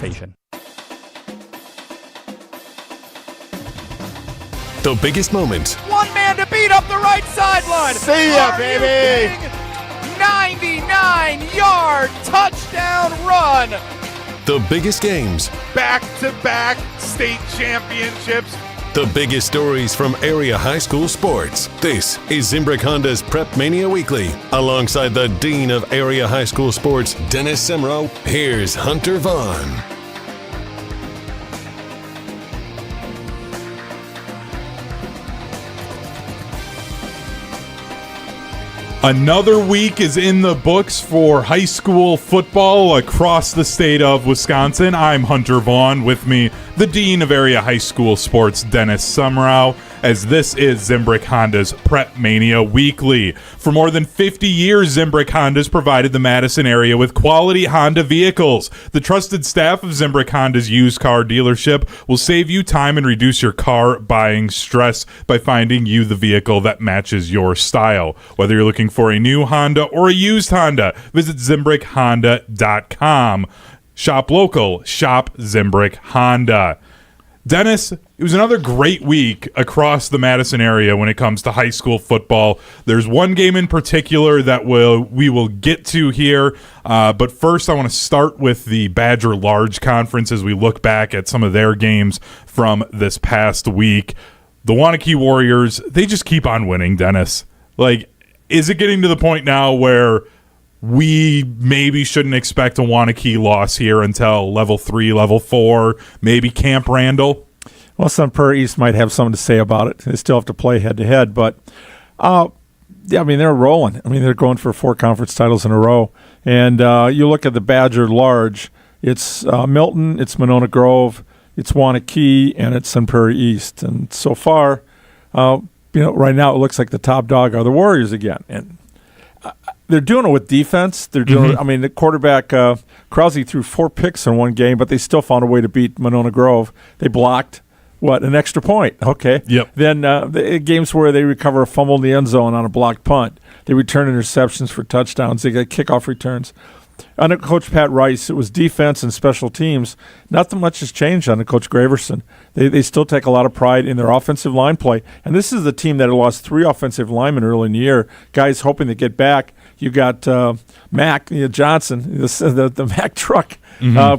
station. The biggest moments. One man to beat up the right sideline. See ya, baby. 99-yard touchdown run. The biggest games. Back-to-back state championships. The biggest stories from area high school sports. This is Zimbrick Honda's PrepMania Weekly. Alongside the Dean of Area High School Sports, Dennis Semrau, here's Hunter Vaughn. Another week is in the books for high school football across the state of Wisconsin. I'm Hunter Vaughn. With me, the Dean of Area High School Sports, Dennis Semrau, as this is Zimbrick Honda's PrepMania Weekly. For more than 50 years, Zimbrick Honda's provided the Madison area with quality Honda vehicles. The trusted staff of Zimbrick Honda's used car dealership will save you time and reduce your car buying stress by finding you the vehicle that matches your style. Whether you're looking for a new Honda or a used Honda, visit ZimbrickHonda.com. Shop local, shop Zimbrick Honda. Dennis, it was another great week across the Madison area when it comes to high school football. There's one game in particular that we will get to here, but first I want to start with the Badger Large Conference as we look back at some of their games from this past week. The Waunakee Warriors, they just keep on winning, Dennis. Like, is it getting to the point now where we maybe shouldn't expect a Waunakee loss here until level 3, level 4, maybe Camp Randall? Well, Sun Prairie East might have something to say about it. They still have to play head-to-head, but yeah, I mean, they're rolling. I mean, they're going for 4 conference titles in a row. And you look at the Badger Large, it's Milton, it's Monona Grove, it's Waunakee, and it's Sun Prairie East. And so far, right now it looks like the top dog are the Warriors again. And they're doing it with defense. They're doing it, I mean, the quarterback, Krause, threw 4 picks in one game, but they still found a way to beat Monona Grove. They blocked, an extra point. Okay. Yep. Then the games where they recover a fumble in the end zone on a blocked punt. They return interceptions for touchdowns. They get kickoff returns. Under Coach Pat Rice, it was defense and special teams. Nothing much has changed under Coach Graverson. They still take a lot of pride in their offensive line play. And this is the team that had lost 3 offensive linemen early in the year, guys hoping to get back. You got Mac Johnson, the Mac truck,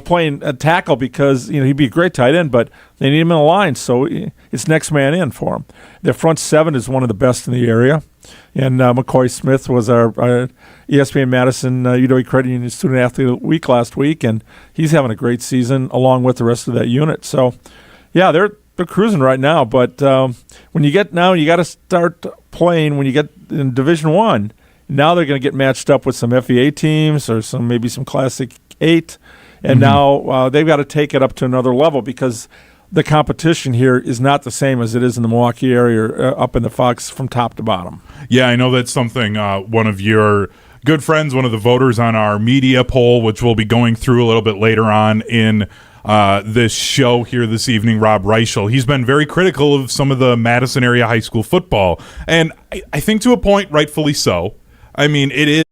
playing a tackle because he'd be a great tight end, but they need him in the line, so it's next man in for him. Their front 7 is one of the best in the area. And McCoy Smith was our ESPN Madison UW Credit Union Student Athlete of the Week last week, and he's having a great season along with the rest of that unit. So, yeah, they're cruising right now. But when you get now, you got to start playing when you get in Division I. Now they're going to get matched up with some FEA teams or maybe some Classic 8, and now they've got to take it up to another level because the competition here is not the same as it is in the Milwaukee area or up in the Fox from top to bottom. Yeah, I know that's something one of your good friends, one of the voters on our media poll, which we'll be going through a little bit later on in this show here this evening, Rob Reichel. He's been very critical of some of the Madison area high school football, and I think to a point, rightfully so. I mean, it is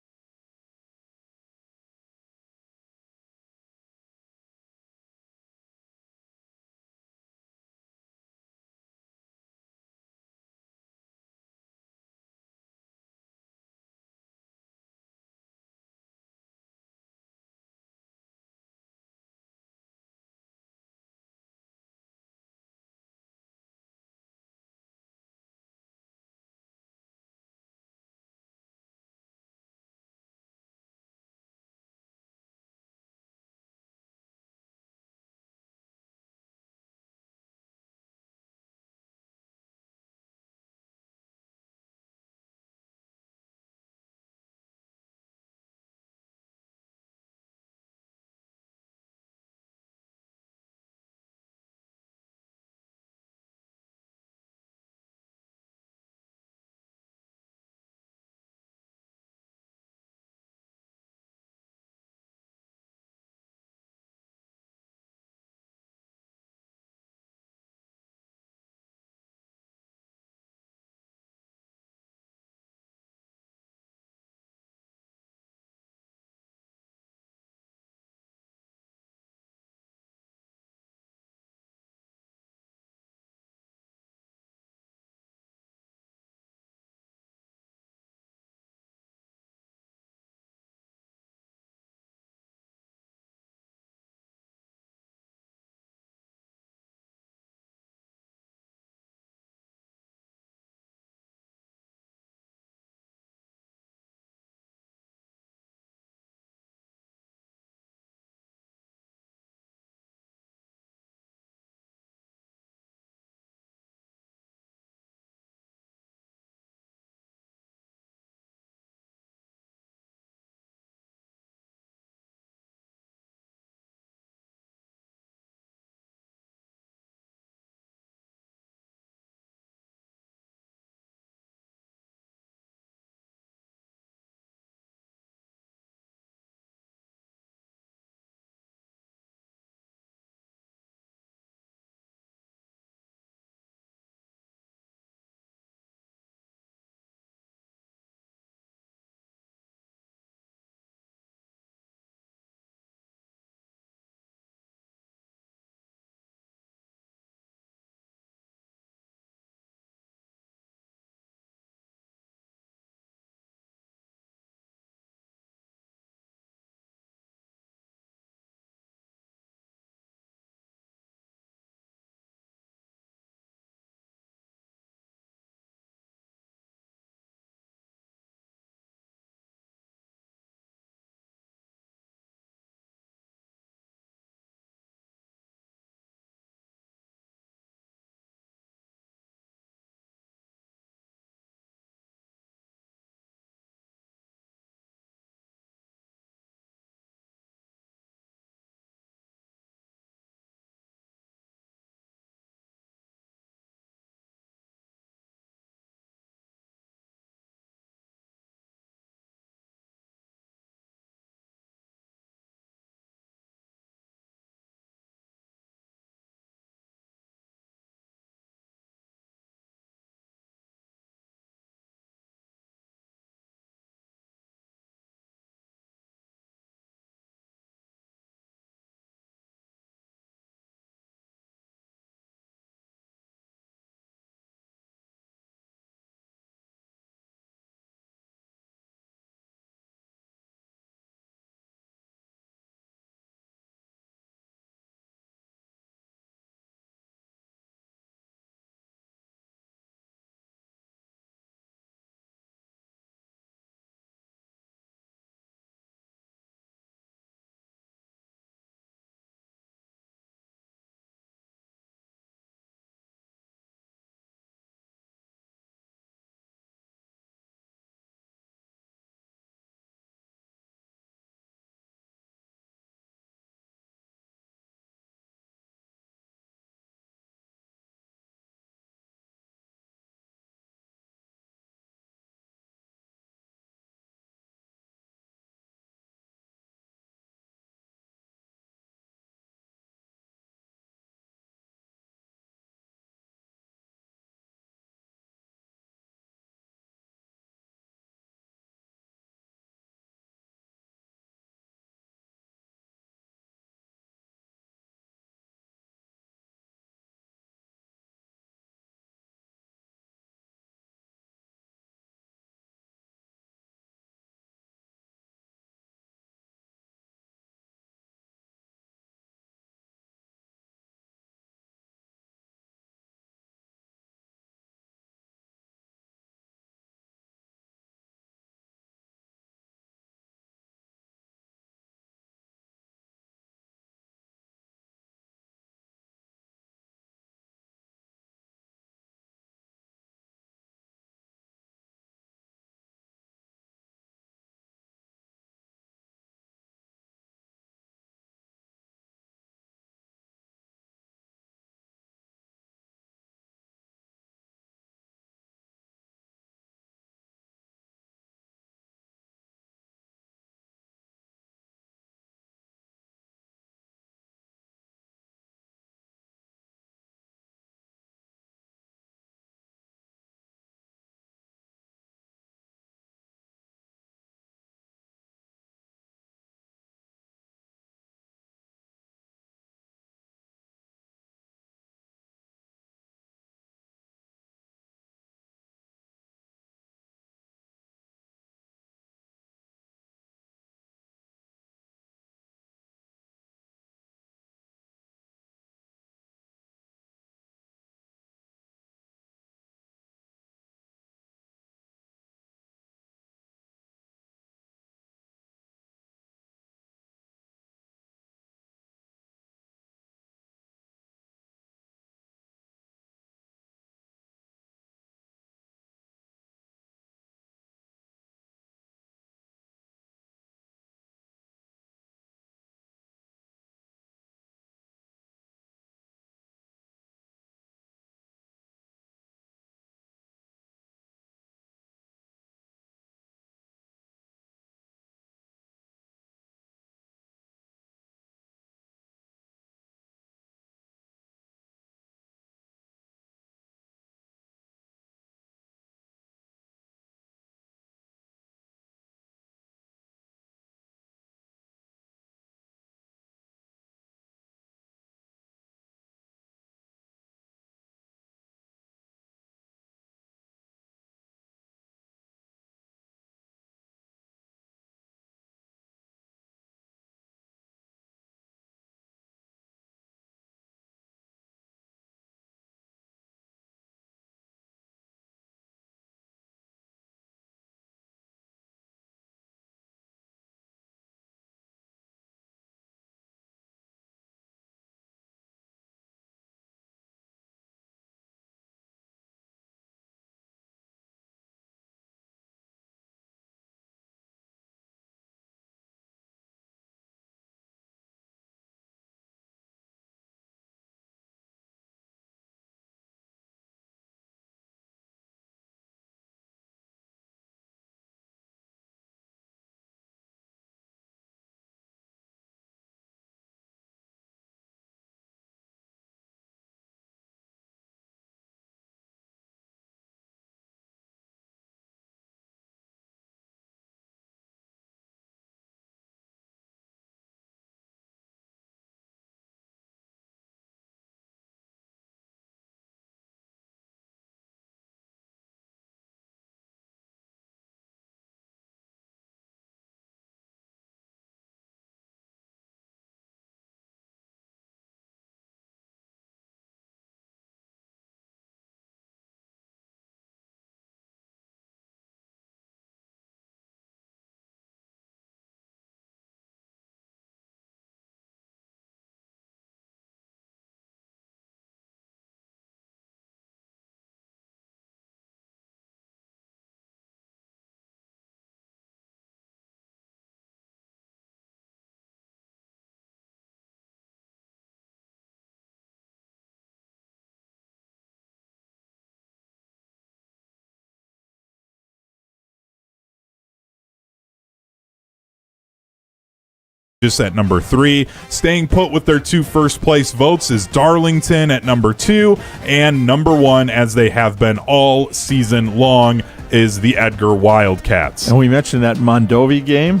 Just at number 3. Staying put with their 2 first-place votes is Darlington at number 2, and number 1, as they have been all season long, is the Edgar Wildcats. And we mentioned that Mondovi game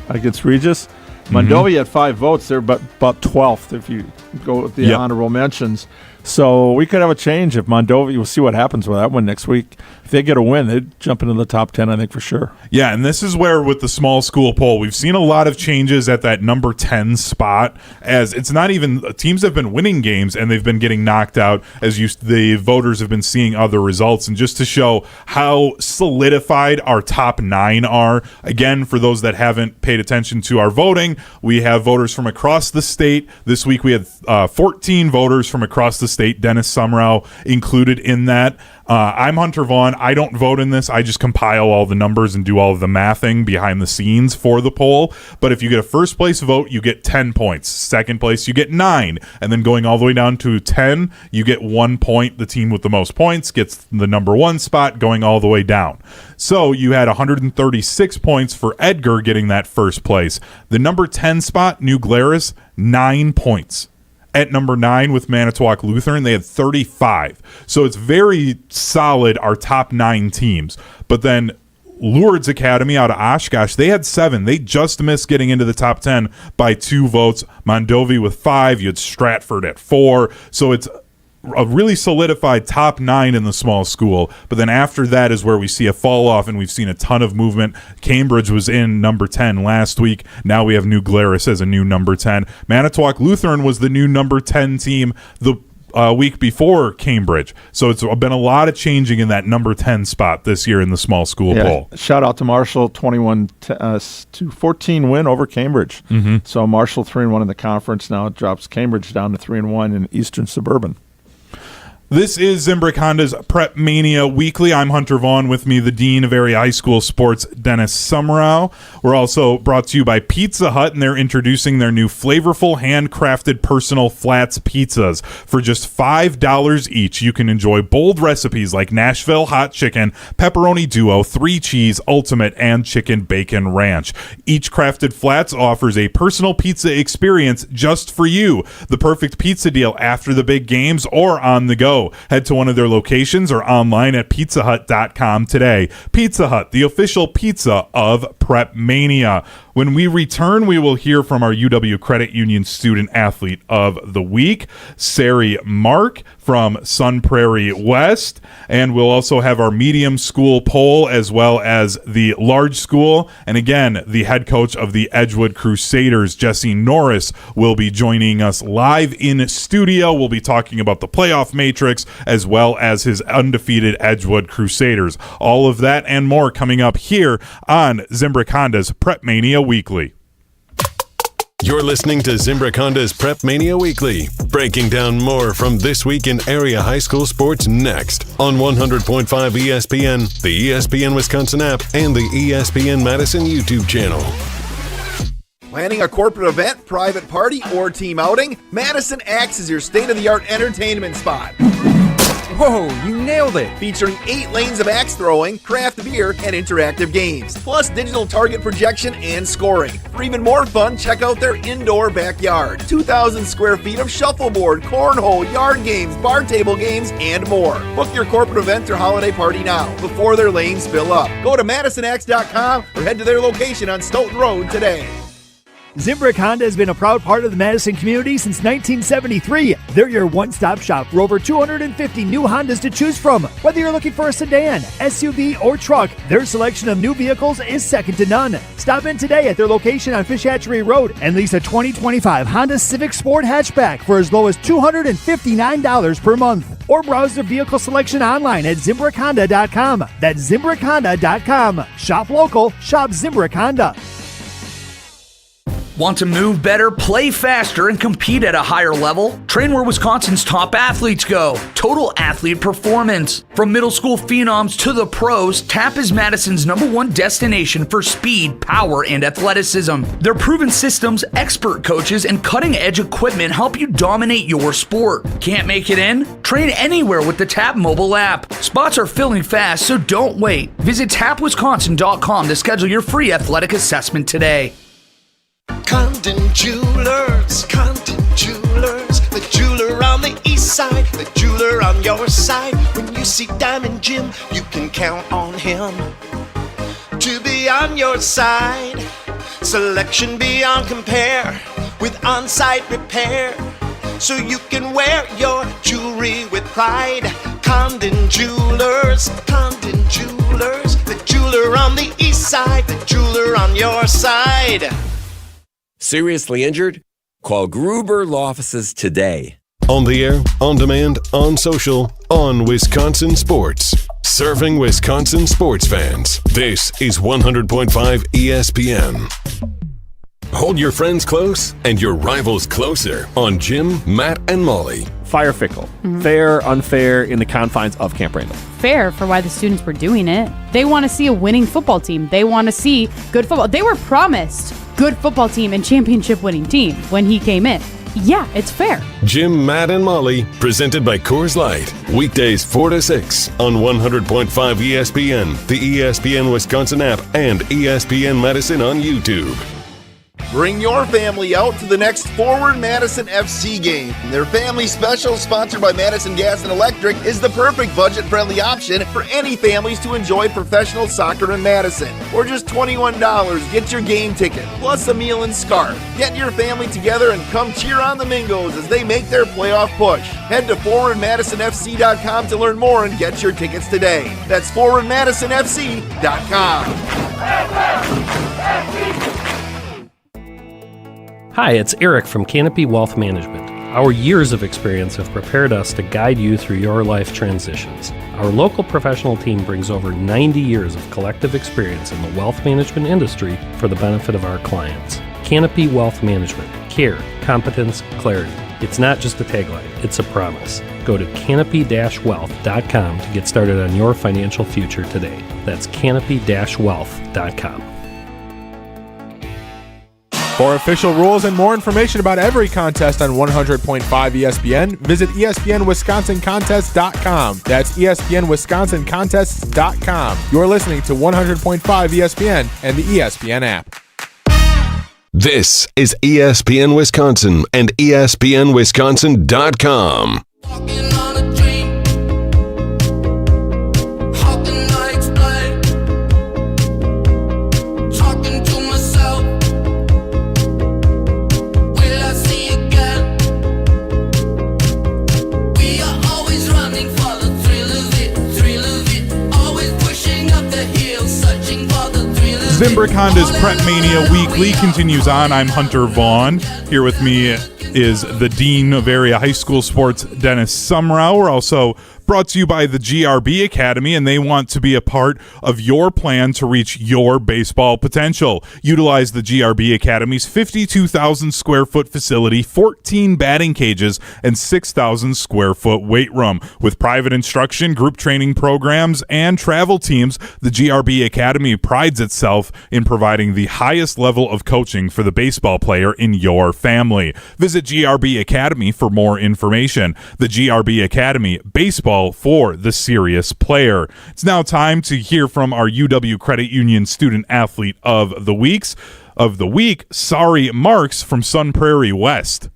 against Regis. Mondovi had 5 votes. They're about 12th if you go with the honorable mentions. So we could have a change if Mondovi. We'll see what happens with that one next week. If they get a win, they'd jump into the top 10, I think, for sure. Yeah, and this is where, with the small school poll, we've seen a lot of changes at that number 10 spot, as it's not even – teams have been winning games, and they've been getting knocked out as the voters have been seeing other results. And just to show how solidified our top 9 are, again, for those that haven't paid attention to our voting, we have voters from across the state. This week we had 14 voters from across the state, Dennis Semrau included in that. I'm Hunter Vaughn. I don't vote in this. I just compile all the numbers and do all of the mathing behind the scenes for the poll. But if you get a first place vote, you get 10 points. Second place, you get 9. And then going all the way down to 10, you get 1 point. The team with the most points gets the number 1 spot, going all the way down. So you had 136 points for Edgar getting that first place. The number 10 spot, New Glarus, 9 points. At number 9 with Manitowoc Lutheran, they had 35. So it's very solid, our top 9 teams. But then Lourdes Academy out of Oshkosh, they had 7. They just missed getting into the top 10 by 2 votes. Mondovi with 5. You had Stratford at 4. So it's a really solidified top 9 in the small school. But then after that is where we see a fall off, and we've seen a ton of movement. Cambridge was in number 10 last week. Now we have New Glarus as a new number 10. Manitowoc Lutheran was the new number 10 team the week before Cambridge. So it's been a lot of changing in that number 10 spot this year in the small school poll. Shout out to Marshall, 21-14 win over Cambridge. So Marshall 3-1 in the conference. Now it drops Cambridge down to 3-1 in Eastern Suburban. This is Zimbrick Honda's PrepMania Weekly. I'm Hunter Vaughn. With me, the Dean of Area High School Sports, Dennis Semrau. We're also brought to you by Pizza Hut, and they're introducing their new flavorful, handcrafted personal flats pizzas. For just $5 each, you can enjoy bold recipes like Nashville Hot Chicken, Pepperoni Duo, 3 Cheese, Ultimate, and Chicken Bacon Ranch. Each crafted flats offers a personal pizza experience just for you. The perfect pizza deal after the big games or on the go. Head to one of their locations or online at pizzahut.com today. Pizza Hut, the official pizza of PrepMania. When we return, we will hear from our UW Credit Union Student Athlete of the Week, Sari Mark from Sun Prairie West, and we'll also have our medium school poll as well as the large school. And again, the head coach of the Edgewood Crusaders, Jesse Norris, will be joining us live in studio. We'll be talking about the playoff matrix as well as his undefeated Edgewood Crusaders. All of that and more coming up here on Zimbrick Honda's PrepMania Weekly. You're listening to Zimbrick Honda's PrepMania Weekly, breaking down more from this week in area high school sports next on 100.5 ESPN, the ESPN Wisconsin app, and the ESPN Madison YouTube channel. Planning a corporate event, private party, or team outing? Madison Axe is your state-of-the-art entertainment spot. Whoa, you nailed it! Featuring 8 lanes of axe throwing, craft beer, and interactive games, plus digital target projection and scoring. For even more fun, check out their indoor backyard. 2,000 square feet of shuffleboard, cornhole, yard games, bar table games, and more. Book your corporate event or holiday party now, before their lanes fill up. Go to MadisonAxe.com or head to their location on Stoughton Road today. Zimbrick Honda has been a proud part of the Madison community since 1973. They're your one-stop shop for over 250 new Hondas to choose from. Whether you're looking for a sedan, SUV, or truck, their selection of new vehicles is second to none. Stop in today at their location on Fish Hatchery Road and lease a 2025 Honda Civic Sport hatchback for as low as $259 per month. Or browse their vehicle selection online at ZimbrickHonda.com. That's ZimbrickHonda.com. Shop local, shop Zimbrick Honda. Want to move better, play faster, and compete at a higher level? Train where Wisconsin's top athletes go. Total Athlete Performance. From middle school phenoms to the pros, TAP is Madison's #1 destination for speed, power, and athleticism. Their proven systems, expert coaches, and cutting-edge equipment help you dominate your sport. Can't make it in? Train anywhere with the TAP mobile app. Spots are filling fast, so don't wait. Visit tapwisconsin.com to schedule your free athletic assessment today. Condon Jewelers, the jeweler on the east side, the jeweler on your side. When you see Diamond Jim, you can count on him to be on your side. Selection beyond compare with on-site repair, so you can wear your jewelry with pride. Condon Jewelers, the jeweler on the east side, the jeweler on your side. Seriously injured? Call Gruber Law Offices today. On the air, on demand, on social, on Wisconsin Sports. Serving Wisconsin sports fans. This is 100.5 ESPN. Hold your friends close and your rivals closer on Jim, Matt, and Molly. Fire fickle. Fair, unfair in the confines of Camp Randall. Fair for why the students were doing it. They want to see a winning football team. They want to see good football. They were promised good football team and championship winning team when he came in. Yeah, it's fair. Jim, Matt, and Molly, presented by Coors Light. Weekdays 4 to 6 on 100.5 ESPN, the ESPN Wisconsin app, and ESPN Madison on YouTube. Bring your family out to the next Forward Madison FC game. Their family special, sponsored by Madison Gas and Electric, is the perfect budget-friendly option for any families to enjoy professional soccer in Madison. For just $21, get your game ticket, plus a meal and scarf. Get your family together and come cheer on the Mingos as they make their playoff push. Head to forwardmadisonfc.com to learn more and get your tickets today. That's forwardmadisonfc.com. Hi, it's Eric from Canopy Wealth Management. Our years of experience have prepared us to guide you through your life transitions. Our local professional team brings over 90 years of collective experience in the wealth management industry for the benefit of our clients. Canopy Wealth Management. Care, competence, clarity. It's not just a tagline, it's a promise. Go to canopy-wealth.com to get started on your financial future today. That's canopy-wealth.com. For official rules and more information about every contest on 100.5 ESPN, visit ESPNWisconsinContests.com. That's ESPNWisconsinContests.com. You're listening to 100.5 ESPN and the ESPN app. This is ESPN Wisconsin and ESPNWisconsin.com. Zimbrick Honda's PrepMania Weekly continues on. I'm Hunter Vaughn. Here with me is the Dean of Area High School Sports, Dennis Semrau. We're also brought to you by the GRB Academy, and they want to be a part of your plan to reach your baseball potential. Utilize the GRB Academy's 52,000 square foot facility, 14 batting cages, and 6,000 square foot weight room. With private instruction, group training programs, and travel teams, the GRB Academy prides itself in providing the highest level of coaching for the baseball player in your family. Visit GRB Academy for more information. The GRB Academy, baseball for the serious player. It's now time to hear from our UW Credit Union Student Athlete of the week, Sari Marks from Sun Prairie West.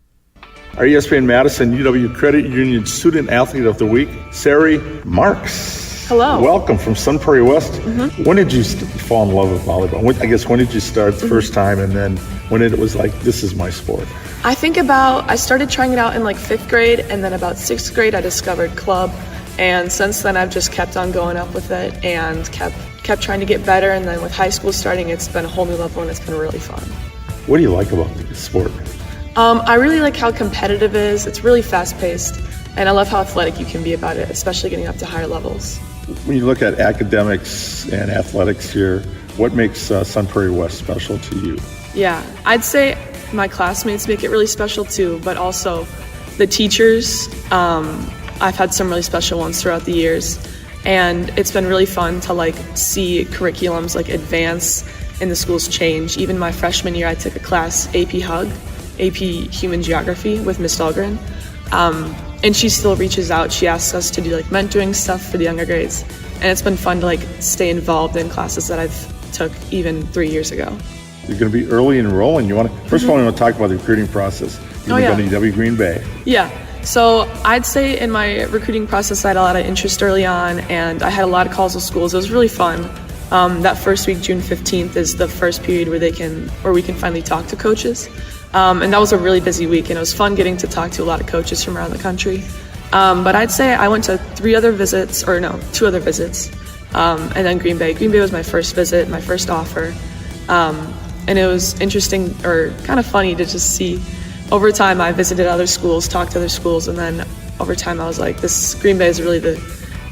Our ESPN Madison UW Credit Union Student Athlete of the Week, Sari Marks. Hello. Welcome from Sun Prairie West. Mm-hmm. When did you fall in love with volleyball? When did you start the first time, and then when it was like, this is my sport? I started trying it out in like 5th grade, and then about 6th grade I discovered club, and since then I've just kept on going up with it and kept trying to get better, and then with high school starting, it's been a whole new level and it's been really fun. What do you like about the sport? I really like how competitive it is. It's really fast-paced, and I love how athletic you can be about it, especially getting up to higher levels. When you look at academics and athletics here, what makes Sun Prairie West special to you? Yeah, I'd say my classmates make it really special too, but also the teachers. I've had some really special ones throughout the years, and it's been really fun to see curriculums advance and the schools change. Even my freshman year, I took a class, AP Human Geography with Miss Dahlgren, and she still reaches out. She asks us to do mentoring stuff for the younger grades, and it's been fun to stay involved in classes that I've took even 3 years ago. You're going to be early enrolling. First of all, I want to talk about the recruiting process. You're going to UW Green Bay. Yeah. So I'd say in my recruiting process, I had a lot of interest early on, and I had a lot of calls with schools. It was really fun. That first week, June 15th, is the first period where we can finally talk to coaches. And that was a really busy week, and it was fun getting to talk to a lot of coaches from around the country. But I'd say I went to 2 other visits, and then Green Bay. Green Bay was my first visit, my first offer. And it was interesting, or kind of funny, to just see. Over time, I visited other schools, talked to other schools, and then over time I was like, this Green Bay is really the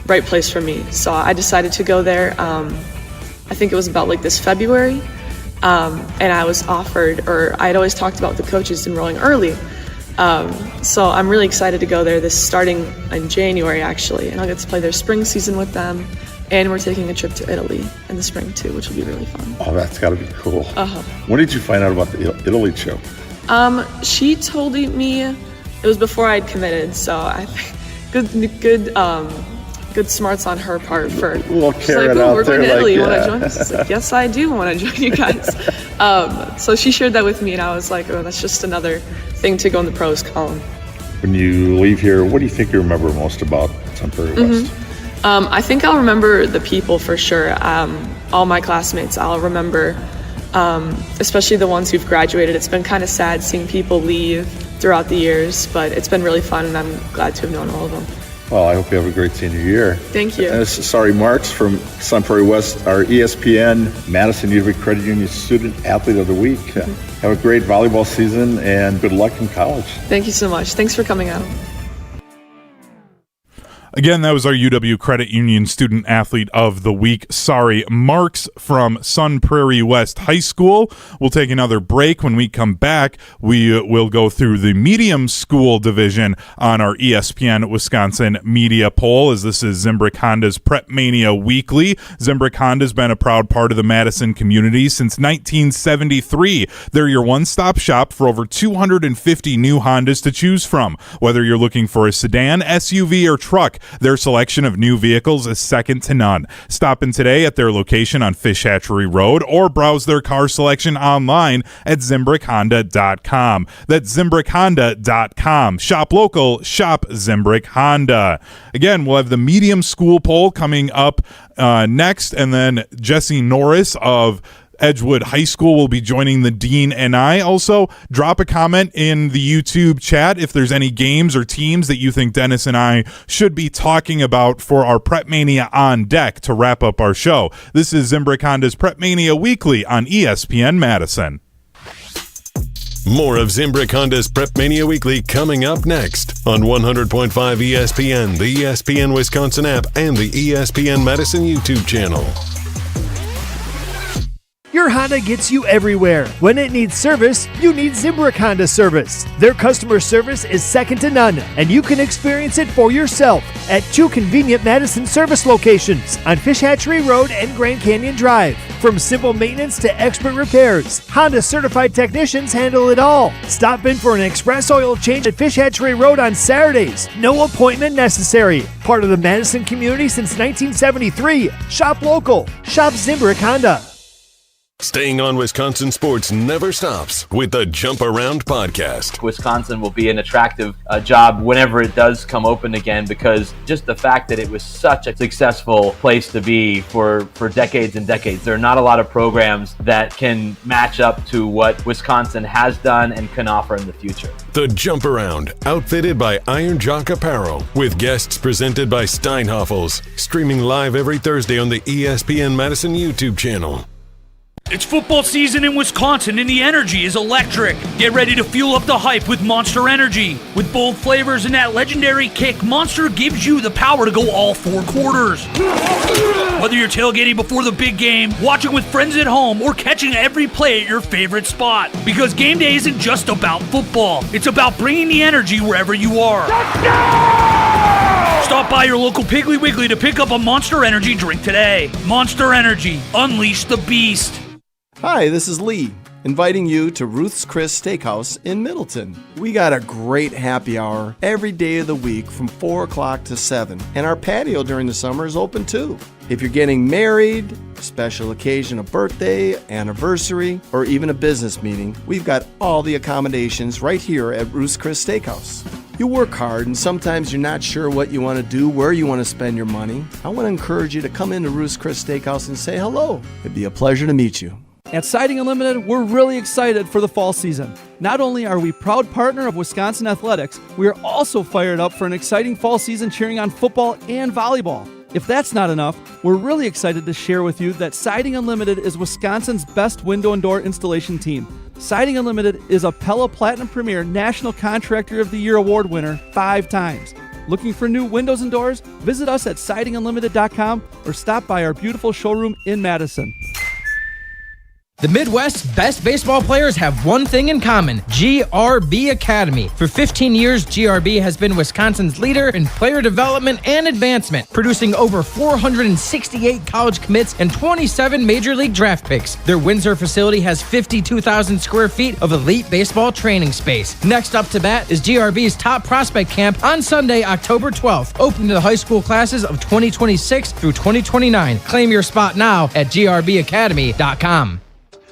right place for me. So I decided to go there. I think it was about this February, and I was offered, or I'd always talked about the coaches enrolling early. So I'm really excited to go there, starting in January actually, and I'll get to play their spring season with them. And we're taking a trip to Italy in the spring too, which will be really fun. Oh, that's got to be cool. Uh-huh. When did you find out about the Italy trip? She told me it was before I'd committed, so I think good smarts on her part for a little carrot out we're there, going to Italy. You want to yeah. join us? I was like, yes, I do want to join you guys. So she shared that with me, and I was like, oh, that's just another thing to go in the pros column. When you leave here, what do you think you remember most about Sun Prairie West? I think I'll remember the people for sure. All my classmates, I'll remember, especially the ones who've graduated. It's been kind of sad seeing people leave throughout the years, but it's been really fun, and I'm glad to have known all of them. Well, I hope you have a great senior year. Thank you. This is Sari Marks from Sun Prairie West, our ESPN Madison UW Credit Union Student Athlete of the Week. Have a great volleyball season, and good luck in college. Thank you so much. Thanks for coming out. Again, that was our UW Credit Union Student Athlete of the Week, Sari Marks from Sun Prairie West High School. We'll take another break. When we come back, we will go through the medium school division on our ESPN Wisconsin Media Poll, as this is Zimbrick Honda's PrepMania Weekly. Zimbrick Honda's been a proud part of the Madison community since 1973. They're your one-stop shop for over 250 new Hondas to choose from. Whether you're looking for a sedan, SUV, or truck, their selection of new vehicles is second to none. Stop in today at their location on Fish Hatchery Road, or browse their car selection online at ZimbrickHonda.com. That's ZimbrickHonda.com. Shop local, shop Zimbrick Honda. Again, we'll have the medium school poll coming up next, and then Jesse Norris of Edgewood High School will be joining the dean and I. Also, drop a comment in the YouTube chat if there's any games or teams that you think Dennis and I should be talking about for our PrepMania on deck to wrap up our show. This is Zimbrick Honda's PrepMania Weekly on ESPN Madison. More of Zimbrick Honda's PrepMania Weekly coming up next on 100.5 ESPN, the ESPN Wisconsin app, and the ESPN Madison YouTube channel. Your Honda gets you everywhere. When it needs service, you need Zimbrick Honda service. Their customer service is second to none, and you can experience it for yourself at 2 convenient Madison service locations on Fish Hatchery Road and Grand Canyon Drive. From simple maintenance to expert repairs, Honda certified technicians handle it all. Stop in for an express oil change at Fish Hatchery Road on Saturdays. No appointment necessary. Part of the Madison community since 1973. Shop local. Shop Zimbrick Honda. Staying on Wisconsin sports never stops with the Jump Around podcast. Wisconsin will be an attractive job whenever it does come open again, because just the fact that it was such a successful place to be for decades and decades. There are not a lot of programs that can match up to what Wisconsin has done and can offer in the future. The Jump Around, outfitted by Iron Jock Apparel, with guests presented by Steinhoffels, streaming live every Thursday on the ESPN Madison YouTube channel. It's football season in Wisconsin and the energy is electric. Get ready to fuel up the hype with Monster Energy. With bold flavors and that legendary kick, Monster gives you the power to go all 4 quarters. Whether you're tailgating before the big game, watching with friends at home, or catching every play at your favorite spot. Because game day isn't just about football. It's about bringing the energy wherever you are. Stop by your local Piggly Wiggly to pick up a Monster Energy drink today. Monster Energy. Unleash the beast. Hi, this is Lee, inviting you to Ruth's Chris Steakhouse in Middleton. We got a great happy hour every day of the week from 4 o'clock to 7, and our patio during the summer is open too. If you're getting married, special occasion, a birthday, anniversary, or even a business meeting, we've got all the accommodations right here at Ruth's Chris Steakhouse. You work hard and sometimes you're not sure what you want to do, where you want to spend your money. I want to encourage you to come into Ruth's Chris Steakhouse and say hello. It'd be a pleasure to meet you. At Siding Unlimited, we're really excited for the fall season. Not only are we proud partner of Wisconsin Athletics, we are also fired up for an exciting fall season cheering on football and volleyball. If that's not enough, we're really excited to share with you that Siding Unlimited is Wisconsin's best window and door installation team. Siding Unlimited is a Pella Platinum Premier National Contractor of the Year award winner 5 times. Looking for new windows and doors? Visit us at sidingunlimited.com or stop by our beautiful showroom in Madison. The Midwest's best baseball players have one thing in common: GRB Academy. For 15 years, GRB has been Wisconsin's leader in player development and advancement, producing over 468 college commits and 27 major league draft picks. Their Windsor facility has 52,000 square feet of elite baseball training space. Next up to bat is GRB's Top Prospect Camp on Sunday, October 12th, open to the high school classes of 2026 through 2029. Claim your spot now at grbacademy.com.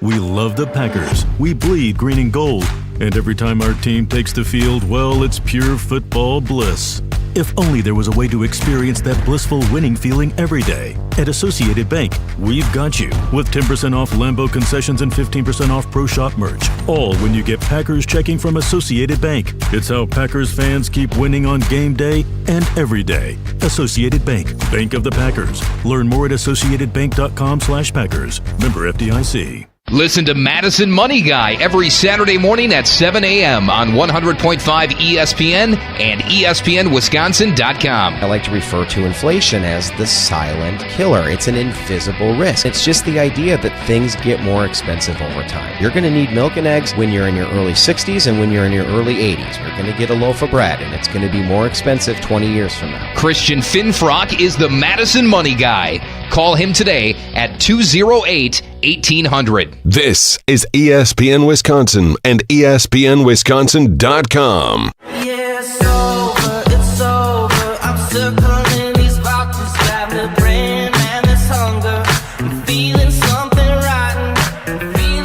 We love the Packers. We bleed green and gold. And every time our team takes the field, well, it's pure football bliss. If only there was a way to experience that blissful winning feeling every day. At Associated Bank, we've got you with 10% off Lambeau concessions and 15% off Pro Shop merch. All when you get Packers checking from Associated Bank. It's how Packers fans keep winning on game day and every day. Associated Bank, Bank of the Packers. Learn more at associatedbank.com/Packers. Member FDIC. Listen to Madison Money Guy every Saturday morning at 7 a.m. on 100.5 ESPN and ESPNWisconsin.com. I like to refer to inflation as the silent killer. It's an invisible risk. It's just the idea that things get more expensive over time. You're going to need milk and eggs when you're in your early 60s and when you're in your early 80s. You're going to get a loaf of bread, and it's going to be more expensive 20 years from now. Christian Finfrock is the Madison Money Guy. Call him today at 208-1800. This is ESPN Wisconsin and ESPNWisconsin.com. Yeah, it's over, I'm circling these boxes, grabbing a brain, man, this hunger, I'm feeling something rotten.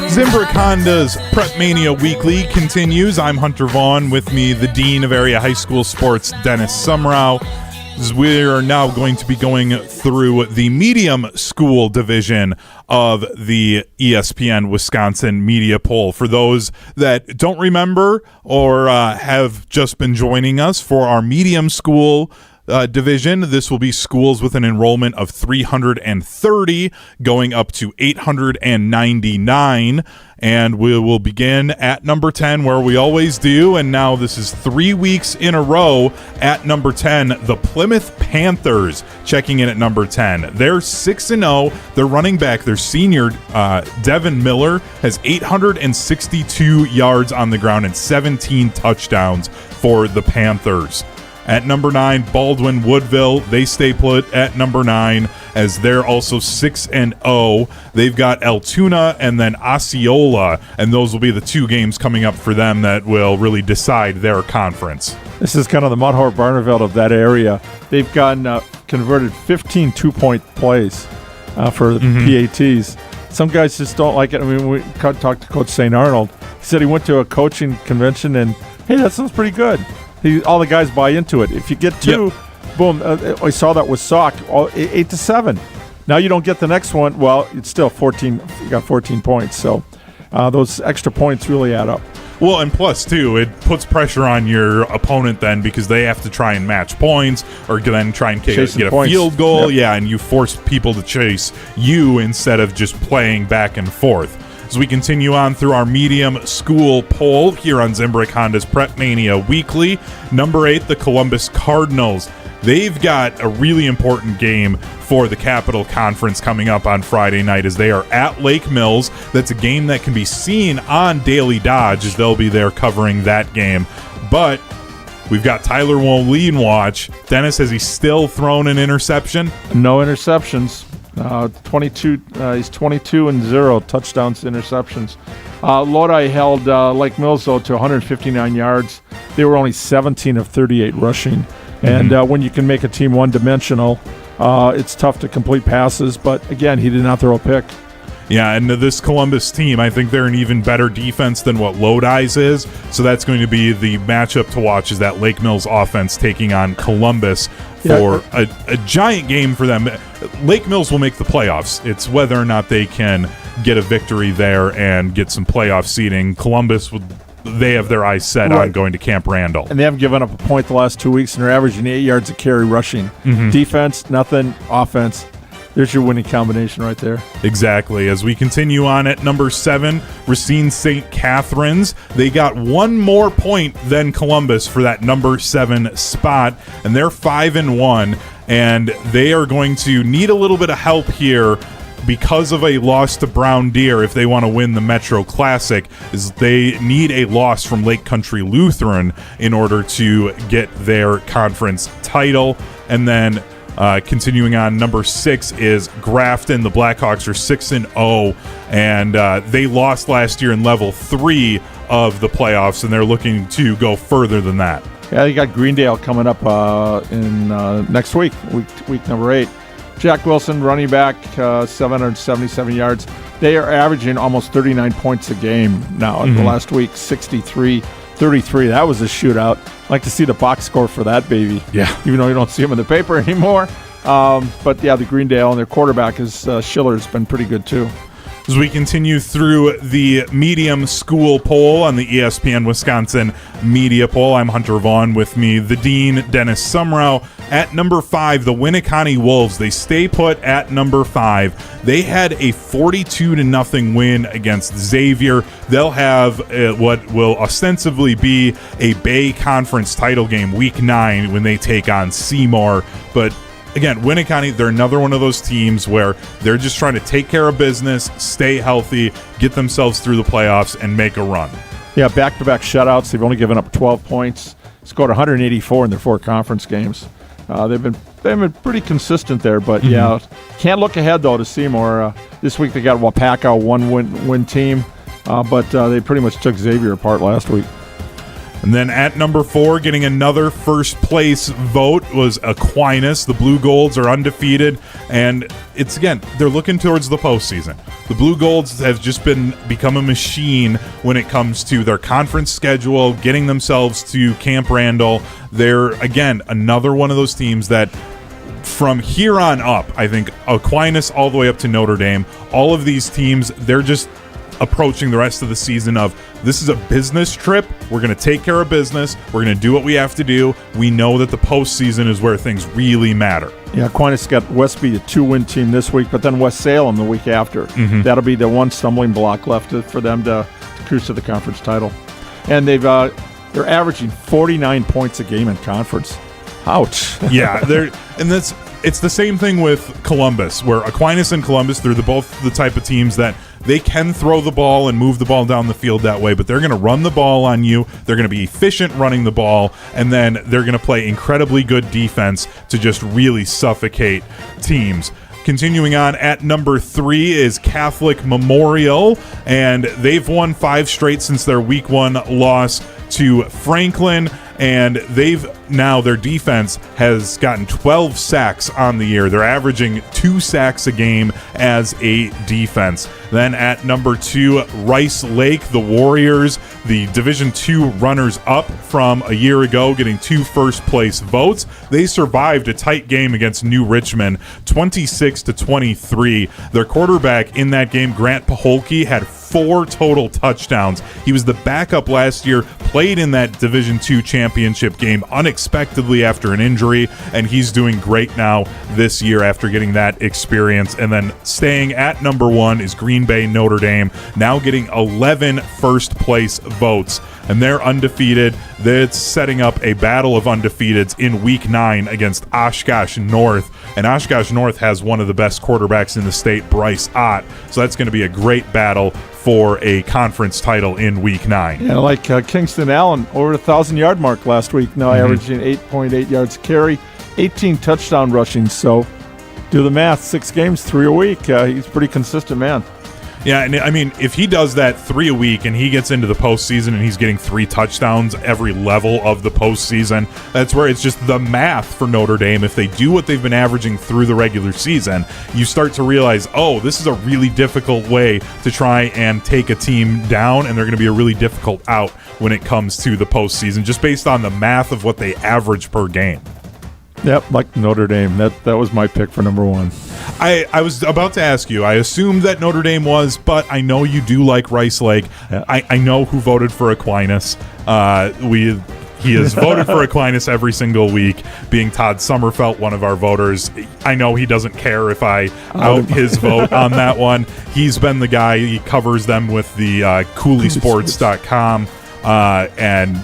Zimbrick Honda's PrepMania Weekly continues. I'm Hunter Vaughn. With me, the Dean of Area High School Sports, Dennis Semrau. We're now going to be going through the medium school division of the ESPN Wisconsin Media Poll. For those that don't remember or have just been joining us for our medium school division, this will be schools with an enrollment of 330 going up to 899. And we will begin at number 10, where we always do. And now this is 3 weeks in a row at number 10, the Plymouth Panthers, checking in at number 10. They're 6-0. Their running back, their senior, Devin Miller, has 862 yards on the ground and 17 touchdowns for the Panthers. At number 9, Baldwin Woodville. They stay put at number 9 as they're also 6-0. They've got Altoona and then Osceola, and those will be the 2 games coming up for them that will really decide their conference. This is kind of the Mudhorn-Barneveld of that area. They've gotten converted 15 two-point plays for the PATs. Some guys just don't like it. I mean, we talked to Coach St. Arnold. He said he went to a coaching convention and, hey, that sounds pretty good. All the guys buy into it. If you get 2, boom. I saw that with Sauk, 8-7. Now you don't get the next one. Well, it's still 14. You got 14 points. So those extra points really add up. Well, and plus, too, it puts pressure on your opponent then because they have to try and match points or then try and get a field goal. Yep. Yeah, and you force people to chase you instead of just playing back and forth. As we continue on through our medium school poll here on Zimbrick Honda's PrepMania Weekly, number 8, the Columbus Cardinals. They've got a really important game for the Capital Conference coming up on Friday night as they are at Lake Mills. That's a game that can be seen on Daily Dodge as they'll be there covering that game. But we've got Tyler Moline watch. Dennis, has he still thrown an interception? No interceptions. 22. He's 22-0 touchdowns to interceptions. Lodi held Lake Mills though to 159 yards. They were only 17 of 38 rushing. And when you can make a team one-dimensional, It's tough to complete passes, but again, he did not throw a pick. Yeah, and this Columbus team, I think they're an even better defense than what Lodi's is. So that's going to be the matchup to watch, is that Lake Mills offense taking on Columbus for a giant game for them. Lake Mills will make the playoffs. It's whether or not they can get a victory there and get some playoff seeding. Columbus, they have their eyes set on going to Camp Randall. And they haven't given up a point the last 2 weeks, and they're averaging 8 yards a carry rushing. Defense, nothing. Offense, there's your winning combination right there. Exactly. As we continue on at number 7, Racine St. Catharines. They got one more point than Columbus for that number 7 spot, and they're 5-1, and they are going to need a little bit of help here because of a loss to Brown Deer. If they want to win the Metro Classic, is they need a loss from Lake Country Lutheran in order to get their conference title. And then continuing on, number 6 is Grafton. The Blackhawks are 6-0, and they lost last year in level 3 of the playoffs, and they're looking to go further than that. Yeah, they got Greendale coming up in next week number 8. Jack Wilson, running back, 777 yards. They are averaging almost 39 points a game now. In the last week, 63-33. That was a shootout. I'd like to see the box score for that baby. Yeah. Even though you don't see them in the paper anymore. But, yeah, the Greendale and their quarterback is Schiller's been pretty good, too. As we continue through the medium school poll on the ESPN Wisconsin Media Poll, I'm Hunter Vaughn. With me, the Dean, Dennis Semrau. At number 5, the Winneconne Wolves. They stay put at number 5. They had a 42-0 win against Xavier. They'll have what will ostensibly be a Bay Conference title game week 9 when they take on Seymour. But again, Winneconne, they're another one of those teams where they're just trying to take care of business, stay healthy, get themselves through the playoffs, and make a run. Yeah, back-to-back shutouts. They've only given up 12 points. Scored 184 in their 4 conference games. They've been pretty consistent there, but yeah, can't look ahead though to Seymour. This week they got Wapaka, 1-win team, but they pretty much took Xavier apart last week. And then at number 4, getting another first place vote was Aquinas. The Blue Golds are undefeated, and it's, again, they're looking towards the postseason. The Blue Golds have just become a machine when it comes to their conference schedule, getting themselves to Camp Randall. They're, again, another one of those teams that from here on up, I think Aquinas all the way up to Notre Dame, all of these teams, they're just approaching the rest of the season of, this is a business trip. We're going to take care of business. We're going to do what we have to do. We know that the postseason is where things really matter. Yeah, Aquinas got Westby, a 2-win team this week, but then West Salem the week after. That'll be the one stumbling block left for them to cruise to the conference title. And they're averaging 49 points a game in conference. Ouch. Yeah, it's the same thing with Columbus, where Aquinas and Columbus, they're both the type of teams that they can throw the ball and move the ball down the field that way, but they're going to run the ball on you. They're going to be efficient running the ball, and then they're going to play incredibly good defense to just really suffocate teams. Continuing on, at number 3 is Catholic Memorial, and they've won 5 straight since their week 1 loss to Franklin, and their defense has gotten 12 sacks on the year. They're averaging 2 sacks a game as a defense. Then at number 2, Rice Lake, the Warriors, the Division II runners-up from a year ago, getting 2 first-place votes. They survived a tight game against New Richmond, 26-23. Their quarterback in that game, Grant Paholke, had 4 total touchdowns. He was the backup last year, played in that Division II championship game unexpectedly after an injury, and he's doing great now this year after getting that experience. And then staying at number 1 is Green Bay Notre Dame, now getting 11 first-place votes. And they're undefeated. That's setting up a battle of undefeateds in Week 9 against Oshkosh North. And Oshkosh North has one of the best quarterbacks in the state, Bryce Ott. So that's going to be a great battle for a conference title in Week 9. Yeah, like Kingston Allen, over the 1,000-yard mark last week, now averaging 8.8 yards a carry, 18 touchdown rushing. So do the math, 6 games, 3 a week. He's a pretty consistent man. Yeah, and I mean, if he does that 3 a week and he gets into the postseason and he's getting 3 touchdowns every level of the postseason, that's where it's just the math for Notre Dame. If they do what they've been averaging through the regular season, you start to realize, oh, this is a really difficult way to try and take a team down, and they're going to be a really difficult out when it comes to the postseason, just based on the math of what they average per game. Yep, like Notre Dame. That was my pick for number 1. I was about to ask you. I assumed that Notre Dame was, but I know you do like Rice Lake. Yeah. I know who voted for Aquinas. He has voted for Aquinas every single week, being Todd Sommerfelt, one of our voters. I know he doesn't care if I out his vote on that one. He's been the guy. He covers them with the CooleySports.com, and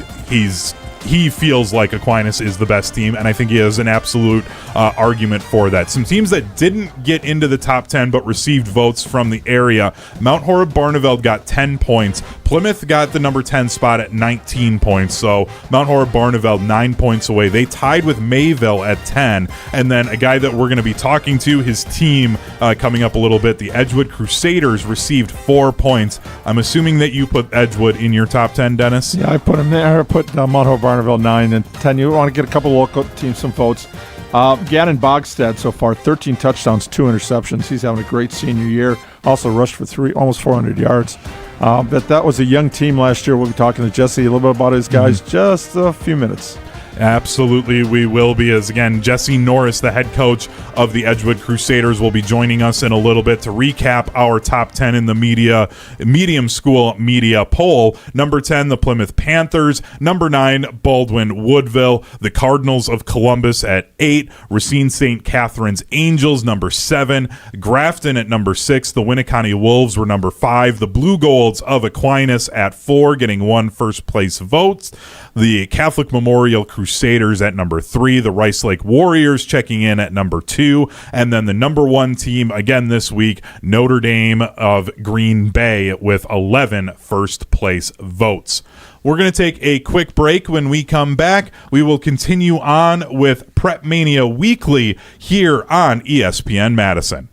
he feels like Aquinas is the best team, and I think he has an absolute argument for that. Some teams that didn't get into the top 10 but received votes from the area. Mount Horeb-Barneveld got 10 points. Plymouth got the number 10 spot at 19 points, so Mount Horeb-Barneveld 9 points away. They tied with Mayville at 10, and then a guy that we're going to be talking to, his team coming up a little bit, the Edgewood Crusaders received 4 points. I'm assuming that you put Edgewood in your top 10, Dennis? Yeah, I put him there. I put Mount Horeb-Barneveld 9 and 10. You want to get a couple local teams some votes. Gannon Bogstad so far, 13 touchdowns, 2 interceptions. He's having a great senior year. Also rushed for almost 400 yards. But that was a young team last year. We'll be talking to Jesse a little bit about his guys just a few minutes. Absolutely, we will be, as again, Jesse Norris, the head coach of the Edgewood Crusaders, will be joining us in a little bit to recap our top 10 in the medium school media poll. Number 10, the Plymouth Panthers. Number 9, Baldwin Woodville. The Cardinals of Columbus at 8. Racine St. Catherine's Angels, number 7. Grafton at number 6. The Winneconne Wolves were number 5. The Blue Golds of Aquinas at 4, getting 1 first place vote. The Catholic Memorial Crusaders at number 3, the Rice Lake Warriors checking in at number 2, and then the number 1 team again this week, Notre Dame of Green Bay, with 11 first place votes. We're going to take a quick break. When we come back, we will continue on with PrepMania Weekly here on ESPN Madison.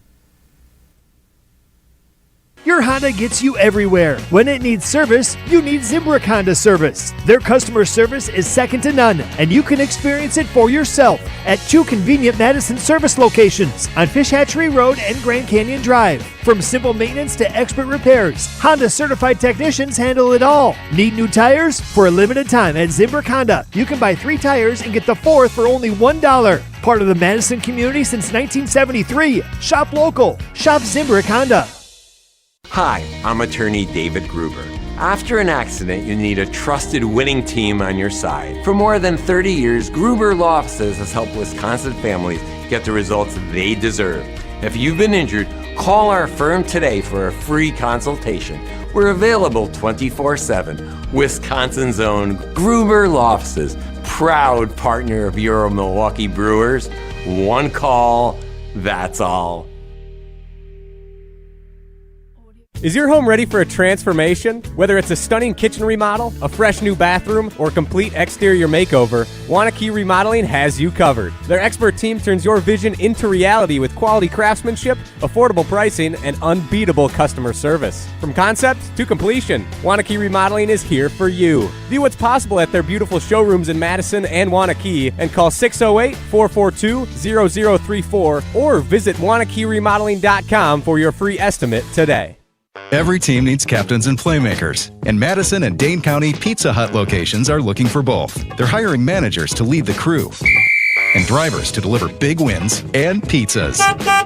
Your Honda gets you everywhere. When it needs service, you need Zimbrick Honda service. Their customer service is second to none, and you can experience it for yourself at 2 convenient Madison service locations on Fish Hatchery Road and Grand Canyon Drive. From simple maintenance to expert repairs, Honda certified technicians handle it all. Need new tires? For a limited time at Zimbrick Honda, you can buy 3 tires and get the 4th for only $1. Part of the Madison community since 1973. Shop local. Shop Zimbrick Honda. Hi, I'm attorney David Gruber. After an accident, you need a trusted winning team on your side. For more than 30 years, Gruber Law Offices has helped Wisconsin families get the results they deserve. If you've been injured, call our firm today for a free consultation. We're available 24/7. Wisconsin's own Gruber Law Offices, proud partner of your Milwaukee Brewers. One call, that's all. Is your home ready for a transformation? Whether it's a stunning kitchen remodel, a fresh new bathroom, or complete exterior makeover, Wanakee Remodeling has you covered. Their expert team turns your vision into reality with quality craftsmanship, affordable pricing, and unbeatable customer service. From concept to completion, Wanakee Remodeling is here for you. View what's possible at their beautiful showrooms in Madison and Wanakee and call 608-442-0034 or visit WanakeeRemodeling.com for your free estimate today. Every team needs captains and playmakers, and Madison and Dane County Pizza Hut locations are looking for both. They're hiring managers to lead the crew and drivers to deliver big wins and pizzas.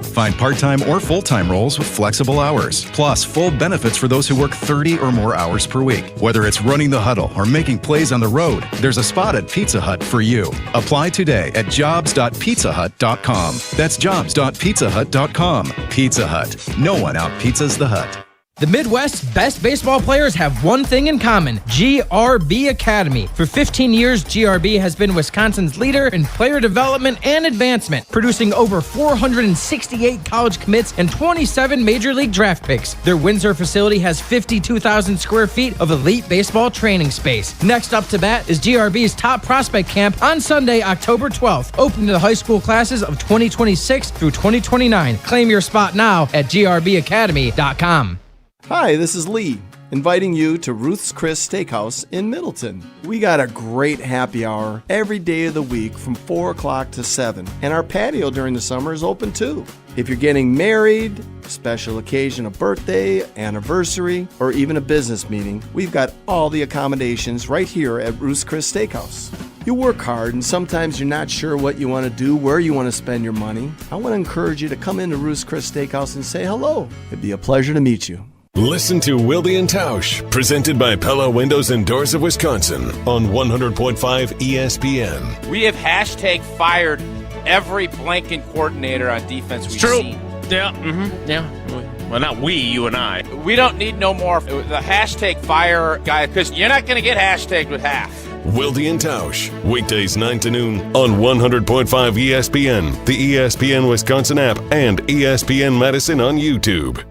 Find part-time or full-time roles with flexible hours, plus full benefits for those who work 30 or more hours per week. Whether it's running the huddle or making plays on the road, there's a spot at Pizza Hut for you. Apply today at jobs.pizzahut.com. That's jobs.pizzahut.com. Pizza Hut. No one out-pizzas the Hut. The Midwest's best baseball players have one thing in common: GRB Academy. For 15 years, GRB has been Wisconsin's leader in player development and advancement, producing over 468 college commits and 27 major league draft picks. Their Windsor facility has 52,000 square feet of elite baseball training space. Next up to bat is GRB's Top Prospect Camp on Sunday, October 12th, open to the high school classes of 2026 through 2029. Claim your spot now at grbacademy.com. Hi, this is Lee, inviting you to Ruth's Chris Steakhouse in Middleton. We got a great happy hour every day of the week from 4 o'clock to 7, and our patio during the summer is open too. If you're getting married, special occasion, a birthday, anniversary, or even a business meeting, we've got all the accommodations right here at Ruth's Chris Steakhouse. You work hard and sometimes you're not sure what you want to do, where you want to spend your money. I want to encourage you to come into Ruth's Chris Steakhouse and say hello. It'd be a pleasure to meet you. Listen to Wilde and Tausch, presented by Pella Windows and Doors of Wisconsin on 100.5 ESPN. We have hashtag fired every blanking coordinator on defense we've True. seen. Yeah. Mm-hmm. Yeah. Well, not we, you and I. We don't need no more the hashtag fire guy, because you're not going to get hashtagged with half. Wilde and Tausch, weekdays 9 to noon on 100.5 ESPN, the ESPN Wisconsin app, and ESPN Madison on YouTube.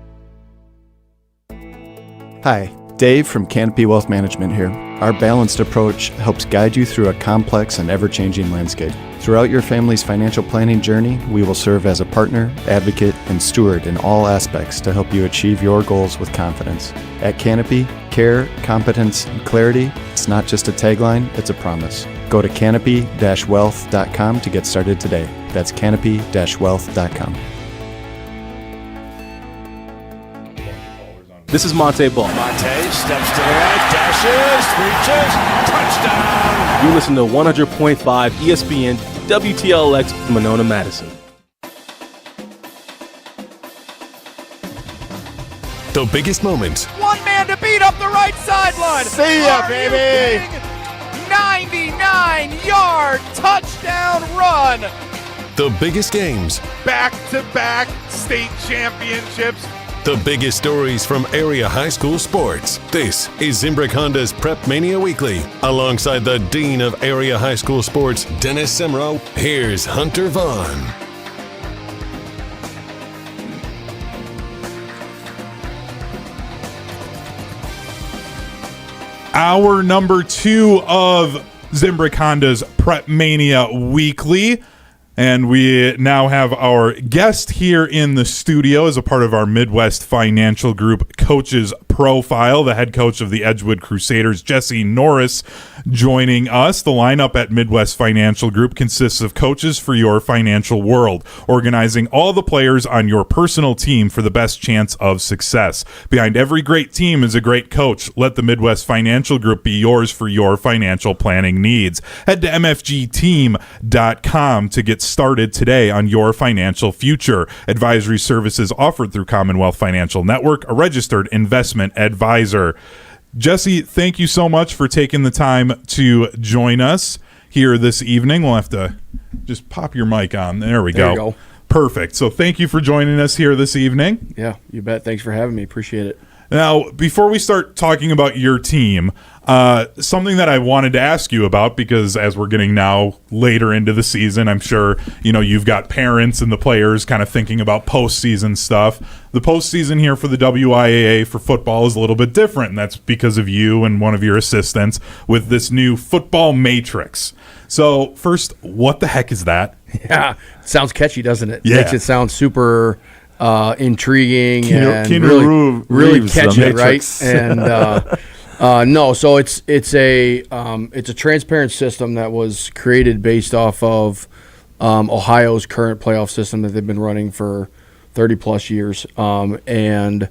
Hi, Dave from Canopy Wealth Management here. Our balanced approach helps guide you through a complex and ever-changing landscape. Throughout your family's financial planning journey, we will serve as a partner, advocate, and steward in all aspects to help you achieve your goals with confidence. At Canopy, care, competence, and clarity, it's not just a tagline, it's a promise. Go to canopy-wealth.com to get started today. That's canopy-wealth.com. This is Monte Ball. Monte steps to the right, dashes, reaches, touchdown. You listen to 100.5 ESPN WTLX Monona, Madison. The biggest moments. One man to beat up the right sideline. See ya, baby. 99-yard touchdown run. The biggest games. Back-to-back state championships. The biggest stories from area high school sports. This is Zimbrick Honda's PrepMania Weekly. Alongside the Dean of Area High School Sports, Dennis Semrau, here's Hunter Vaughn. Hour number 2 of Zimbrick Honda's PrepMania Weekly. And we now have our guest here in the studio as a part of our Midwest Financial Group Coaches Profile, the head coach of the Edgewood Crusaders, Jesse Norris, joining us. The lineup at Midwest Financial Group consists of coaches for your financial world, organizing all the players on your personal team for the best chance of success. Behind every great team is a great coach. Let the Midwest Financial Group be yours for your financial planning needs. Head to mfgteam.com to get started today on your financial future. Advisory services offered through Commonwealth Financial Network, a registered investment advisor. Jesse, thank you so much for taking the time to join us here this evening. We'll have to just pop your mic on. There we go. You go. Perfect. So thank you for joining us here this evening. Yeah, you bet. Thanks for having me. Appreciate it. Now, before we start talking about your team, something that I wanted to ask you about, because as we're getting now later into the season, I'm sure you've got parents and the players kind of thinking about postseason stuff. The postseason here for the WIAA for football is a little bit different, and that's because of you and one of your assistants with this new football matrix. So first, what the heck is that? Yeah, it sounds catchy, doesn't it? Yeah. Makes it sound super intriguing and Keanu really Reeves, catchy, right? Matrix. And no, so it's a transparent system that was created based off of Ohio's current playoff system that they've been running for 30 plus years. And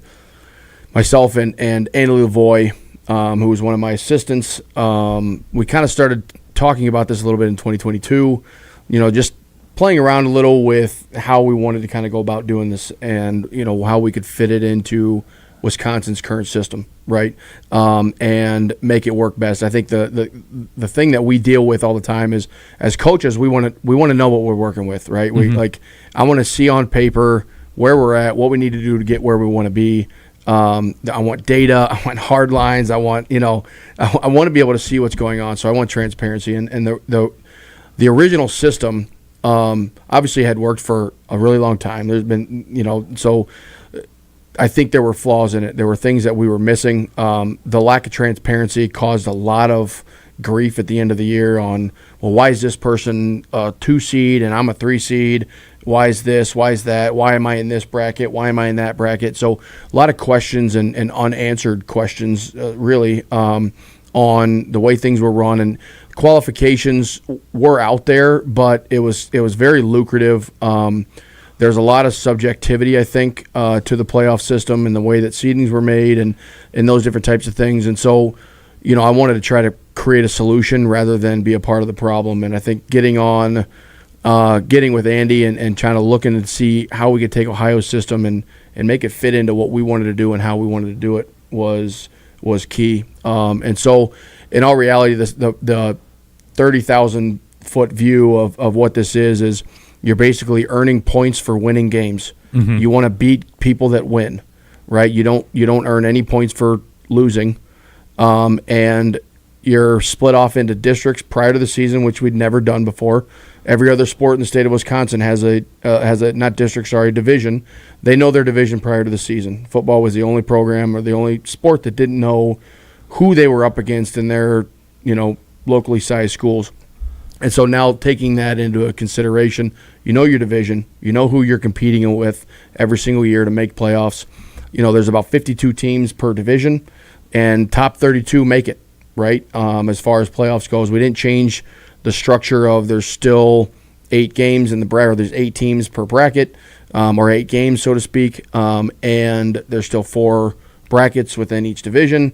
myself and Andy Lavoie, who was one of my assistants, we kind of started talking about this a little bit in 2022. Just playing around a little with how we wanted to kind of go about doing this, and how we could fit it into Wisconsin's current system, right? And make it work best. I think the thing that we deal with all the time is, as coaches, we want to know what we're working with, right? Mm-hmm. I want to see on paper where we're at, what we need to do to get where we want to be. I want data. I want hard lines. I want I want to be able to see what's going on. So I want transparency. And the original system obviously had worked for a really long time. There's been so I think there were flaws in it. There were things that we were missing. The lack of transparency caused a lot of grief at the end of the year on, well, why is this person a 2 seed and I'm a 3 seed? Why is this? Why is that? Why am I in this bracket? Why am I in that bracket? So a lot of questions and unanswered questions, really, on the way things were run. And qualifications were out there, but it was very lucrative. There's a lot of subjectivity, I think, to the playoff system and the way that seedings were made and those different types of things. And so, I wanted to try to create a solution rather than be a part of the problem. And I think getting with Andy and trying to look and see how we could take Ohio's system and make it fit into what we wanted to do and how we wanted to do it was key. And so, in all reality, the 30,000-foot view of what this is you're basically earning points for winning games. Mm-hmm. You want to beat people that win, right? You don't earn any points for losing, and you're split off into districts prior to the season, which we'd never done before. Every other sport in the state of Wisconsin has a division. They know their division prior to the season. Football was the only program or the only sport that didn't know who they were up against in their locally sized schools. And so now taking that into a consideration, your division, who you're competing with every single year to make playoffs. There's about 52 teams per division, and top 32 make it, right? As far as playoffs goes, we didn't change the structure of there's still 8 games in the bracket. There's 8 teams per bracket, or 8 games, so to speak, and there's still 4 brackets within each division.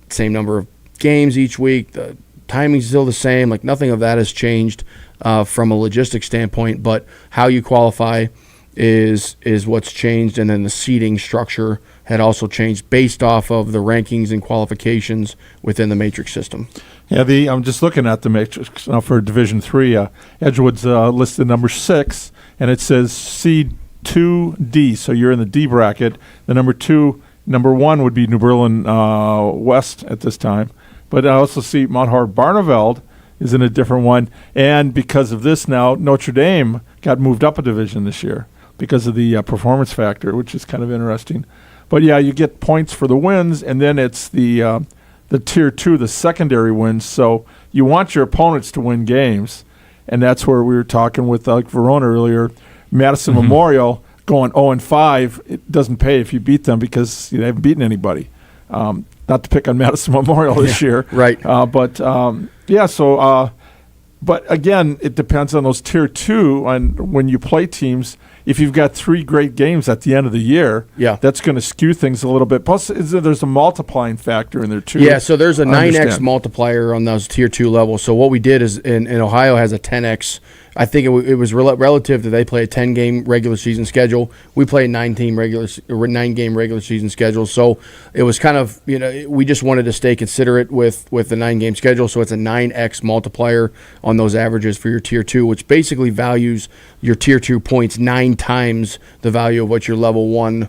Same number of games each week. The timing's still the same. Like, nothing of that has changed from a logistics standpoint, but how you qualify is what's changed, and then the seeding structure had also changed based off of the rankings and qualifications within the matrix system. Yeah, I'm just looking at the matrix now for Division III. Edgewood's listed number 6, and it says seed 2D, so you're in the D bracket. The number 1 would be New Berlin West at this time. But I also see Mount Barneveld is in a different one. And because of this now, Notre Dame got moved up a division this year because of the performance factor, which is kind of interesting. But, yeah, you get points for the wins, and then it's the Tier 2, the secondary wins. So you want your opponents to win games, and that's where we were talking with Verona earlier. Madison Memorial going 0-5, it doesn't pay if you beat them because they haven't beaten anybody. Not to pick on Madison Memorial this year. Right. But again, it depends on those Tier 2 and when you play teams. If you've got 3 great games at the end of the year, that's going to skew things a little bit. Plus, there's a multiplying factor in there, too. Yeah, so there's a 9X multiplier on those Tier 2 levels. So what we did is, in Ohio has a 10X. I think it was relative to they play a 10-game regular season schedule. We play a 9-game regular season schedule. So it was kind of, we just wanted to stay considerate with the 9-game schedule. So it's a 9X multiplier on those averages for your Tier 2, which basically values your Tier 2 points 9 times the value of what your level 1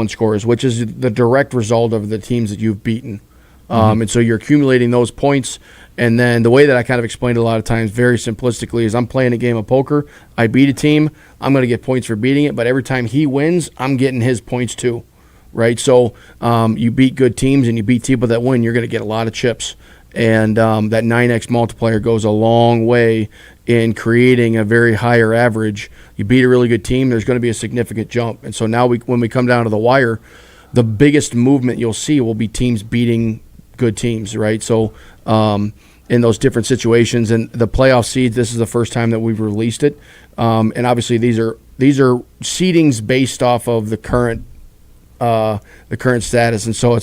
score is, which is the direct result of the teams that you've beaten. And so you're accumulating those points. And then the way that I kind of explained a lot of times very simplistically is I'm playing a game of poker. I beat a team. I'm going to get points for beating it. But every time he wins, I'm getting his points too, right? So you beat good teams and you beat people that win, you're going to get a lot of chips. And that 9X multiplier goes a long way in creating a very higher average. You beat a really good team, there's going to be a significant jump. And so now when we come down to the wire, the biggest movement you'll see will be teams beating good teams, right? So in those different situations and the playoff seeds, this is the first time that we've released it. And obviously these are seedings based off of the current status. And so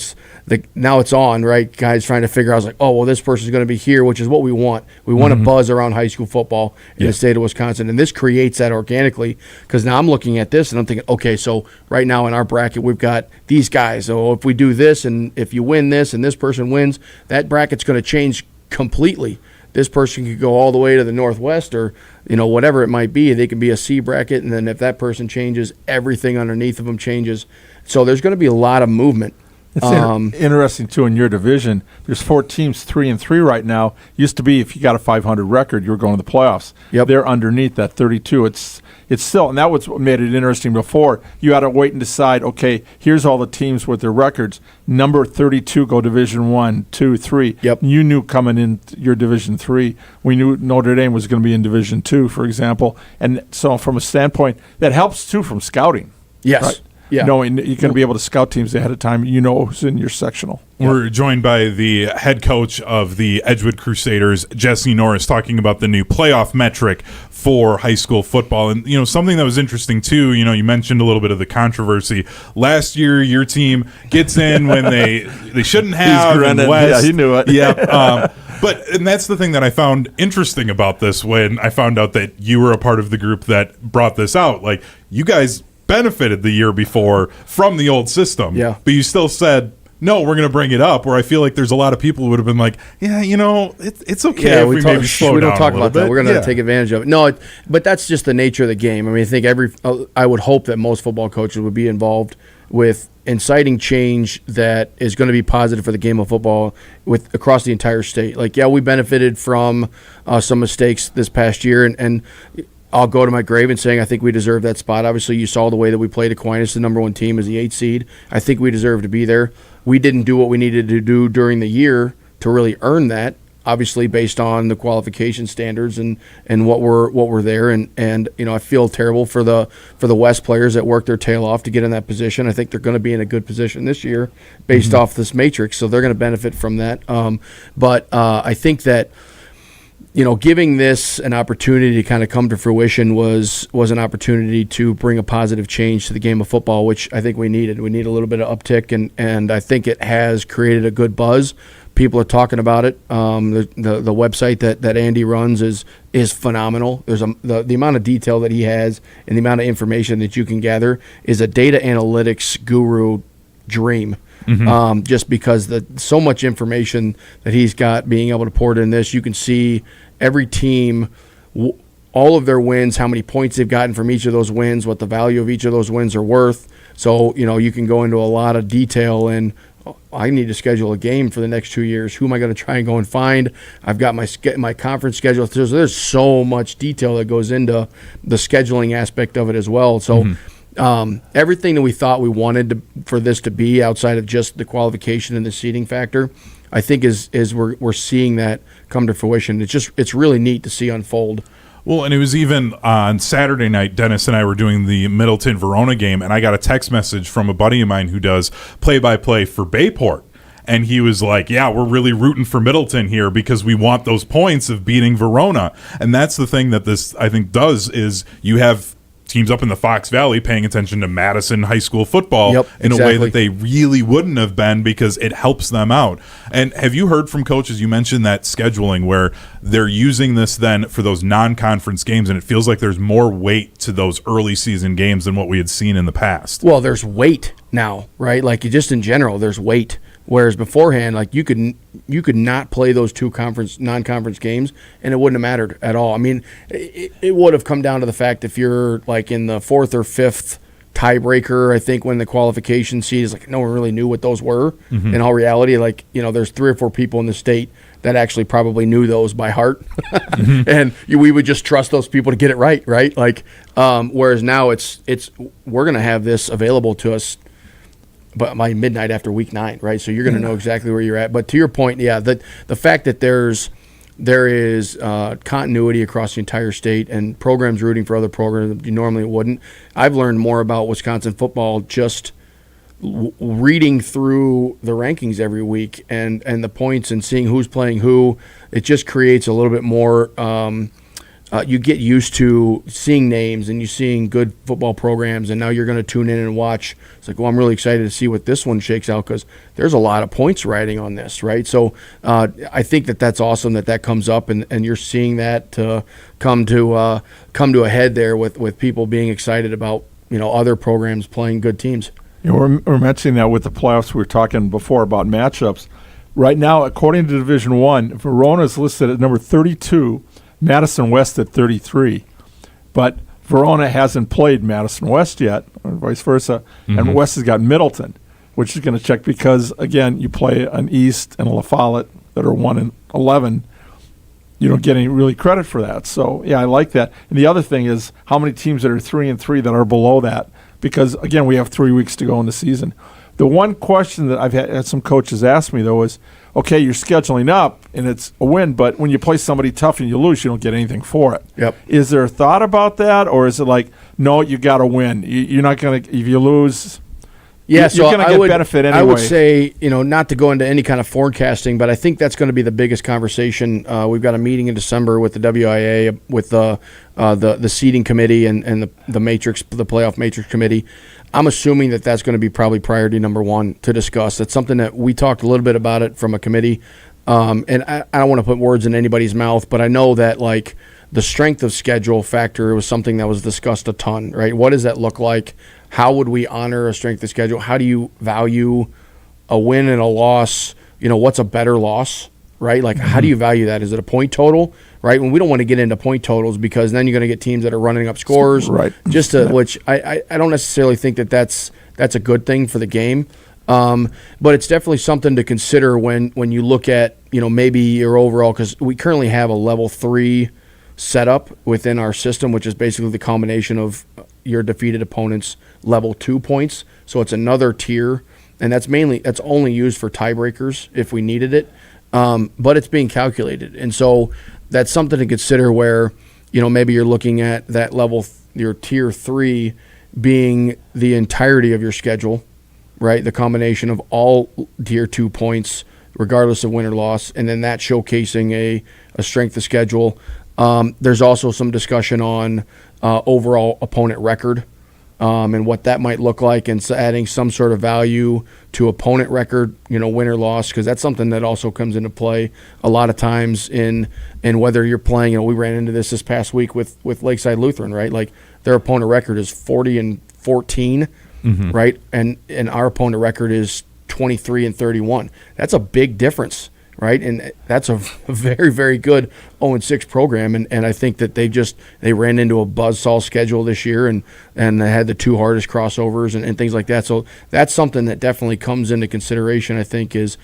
now it's on, right? Guys trying to figure out, this person's going to be here, which is what we want. We want to buzz around high school football in the state of Wisconsin. And this creates that organically, because now I'm looking at this and I'm thinking, okay, so right now in our bracket, we've got these guys. So if we do this and if you win this and this person wins, that bracket's going to change completely. This person could go all the way to the Northwest or, whatever it might be. They could be a C bracket. And then if that person changes, everything underneath of them changes. So there's going to be a lot of movement It's interesting, too, in your division. There's 4 teams, 3-3 right now. Used to be if you got a 500 record, you were going to the playoffs. Yep. They're underneath that 32. It's still, and that was what made it interesting before. You had to wait and decide, okay, here's all the teams with their records. Number 32 go Division 1, 2, 3. Yep. You knew coming in your Division 3. We knew Notre Dame was going to be in Division 2, for example. And so from a standpoint, that helps, too, from scouting. Yes. Right? Yeah. Knowing you're going to be able to scout teams ahead of time, you know who's in your sectional. We're joined by the head coach of the Edgewood Crusaders, Jesse Norris, talking about the new playoff metric for high school football. And, something that was interesting, too, you mentioned a little bit of the controversy. Last year, your team gets in when they shouldn't have. He's grinning. Yeah, he knew it. Yeah. And that's the thing that I found interesting about this when I found out that you were a part of the group that brought this out. Like, you guys benefited the year before from the old system. Yeah. But you still said, no, we're going to bring it up, where I feel like there's a lot of people who would have been like, yeah, it's okay if we maybe slow down we don't talk a about bit. that. We're going to take advantage of it. No, but that's just the nature of the game. I mean, I think I would hope that most football coaches would be involved with inciting change that is going to be positive for the game of football across the entire state. Like, yeah, we benefited from some mistakes this past year, and I'll go to my grave in saying I think we deserve that spot. Obviously, you saw the way that we played Aquinas, the number 1 team, as the 8th seed. I think we deserve to be there. We didn't do what we needed to do during the year to really earn that, obviously based on the qualification standards and what we're there. And I feel terrible for the West players that worked their tail off to get in that position. I think they're going to be in a good position this year based off this matrix, so they're going to benefit from that. But I think that giving this an opportunity to kind of come to fruition was an opportunity to bring a positive change to the game of football, which I think we needed. We need a little bit of uptick, and I think it has created a good buzz. People are talking about it. The website that Andy runs is phenomenal. There's the amount of detail that he has and the amount of information that you can gather is a data analytics guru dream. Mm-hmm. Just because so much information that he's got being able to pour it in this, you can see every team, all of their wins, how many points they've gotten from each of those wins, what the value of each of those wins are worth. So, you can go into a lot of detail and I need to schedule a game for the next 2 years. Who am I going to try and go and find? I've got my conference schedule. There's so much detail that goes into the scheduling aspect of it as well. So, everything that we thought we wanted for this to be outside of just the qualification and the seeding factor, I think is we're seeing that come to fruition. It's really neat to see unfold. Well, and it was even on Saturday night, Dennis and I were doing the Middleton-Verona game, and I got a text message from a buddy of mine who does play-by-play for Bayport. And he was like, yeah, we're really rooting for Middleton here because we want those points of beating Verona. And that's the thing that this, I think, does is you have teams up in the Fox Valley paying attention to Madison high school football in a way that they really wouldn't have been because it helps them out. And have you heard from coaches, you mentioned that scheduling where they're using this then for those non-conference games, and it feels like there's more weight to those early season games than what we had seen in the past. Well, there's weight now, right? Like just in general, there's weight. Whereas beforehand, like you could not play those 2 non-conference games, and it wouldn't have mattered at all. I mean, it would have come down to the fact if you're like in the 4th or 5th tiebreaker. I think when the qualification seed is like no one really knew what those were. Mm-hmm. In all reality, like there's 3 or 4 people in the state that actually probably knew those by heart, mm-hmm. and we would just trust those people to get it right? Like, whereas now it's we're gonna have this available to us. But by midnight after week 9, right? So you're going to know exactly where you're at. But to your point, yeah, the fact that there is continuity across the entire state and programs rooting for other programs that you normally wouldn't. I've learned more about Wisconsin football just reading through the rankings every week and the points and seeing who's playing who. It just creates a little bit more you get used to seeing names and you seeing good football programs, and now you're going to tune in and watch. It's like, well, I'm really excited to see what this one shakes out because there's a lot of points riding on this, right? So I think that's awesome that comes up, and you're seeing that come to a head there with people being excited about other programs playing good teams. We're mentioning that with the playoffs. We were talking before about matchups. Right now, according to Division I, Verona is listed at number 32. Madison West at 33, but Verona hasn't played Madison West yet, or vice versa, and West has got Middleton. which is going to check because, again, you play an East and a La Follette that are 1-11. You don't get any really credit for that. So, yeah, I like that. And the other thing is how many teams that are 3-3 that are below that because, again, we have 3 weeks to go in the season. The one question that I've had some coaches ask me, though, is, okay, you're scheduling up and it's a win, but when you play somebody tough and you lose, you don't get anything for it. Yep. Is there a thought about that, or is it like, no, you got to win? You're not going to – if you lose – yeah, you're going to get benefit anyway. I would say, not to go into any kind of forecasting, but I think that's going to be the biggest conversation. We've got a meeting in December with the WIAA, with the seeding committee and the matrix, the playoff matrix committee. I'm assuming that that's going to be probably priority number one to discuss. That's something that we talked a little bit about it from a committee, and I don't want to put words in anybody's mouth, but I know that like the strength of schedule factor was something that was discussed a ton. Right? What does that look like? How would we honor a strength of schedule? How do you value a win and a loss? What's a better loss, right? Like, how do you value that? Is it a point total, right? And we don't want to get into point totals because then you're going to get teams that are running up scores, right? Which I don't necessarily think that's a good thing for the game. But it's definitely something to consider when you look at, maybe your overall, because we currently have a level 3 setup within our system, which is basically the combination of your defeated opponent's level 2 points. So it's another tier, and that's only used for tiebreakers if we needed it. But it's being calculated, and so that's something to consider. Where maybe you're looking at that level, your tier 3, being the entirety of your schedule, right? The combination of all tier 2 points, regardless of win or loss, and then that showcasing a strength of schedule. There's also some discussion on overall opponent record and what that might look like, and so adding some sort of value to opponent record, win or loss, because that's something that also comes into play a lot of times in whether you're playing. We ran into this past week with Lakeside Lutheran, right? Like their opponent record is 40-14, right? And our opponent record is 23-31. That's a big difference. Right, and that's a very, very good 0-6 program, and I think that they ran into a buzzsaw schedule this year, and they had the 2 hardest crossovers and things like that. So that's something that definitely comes into consideration. I think is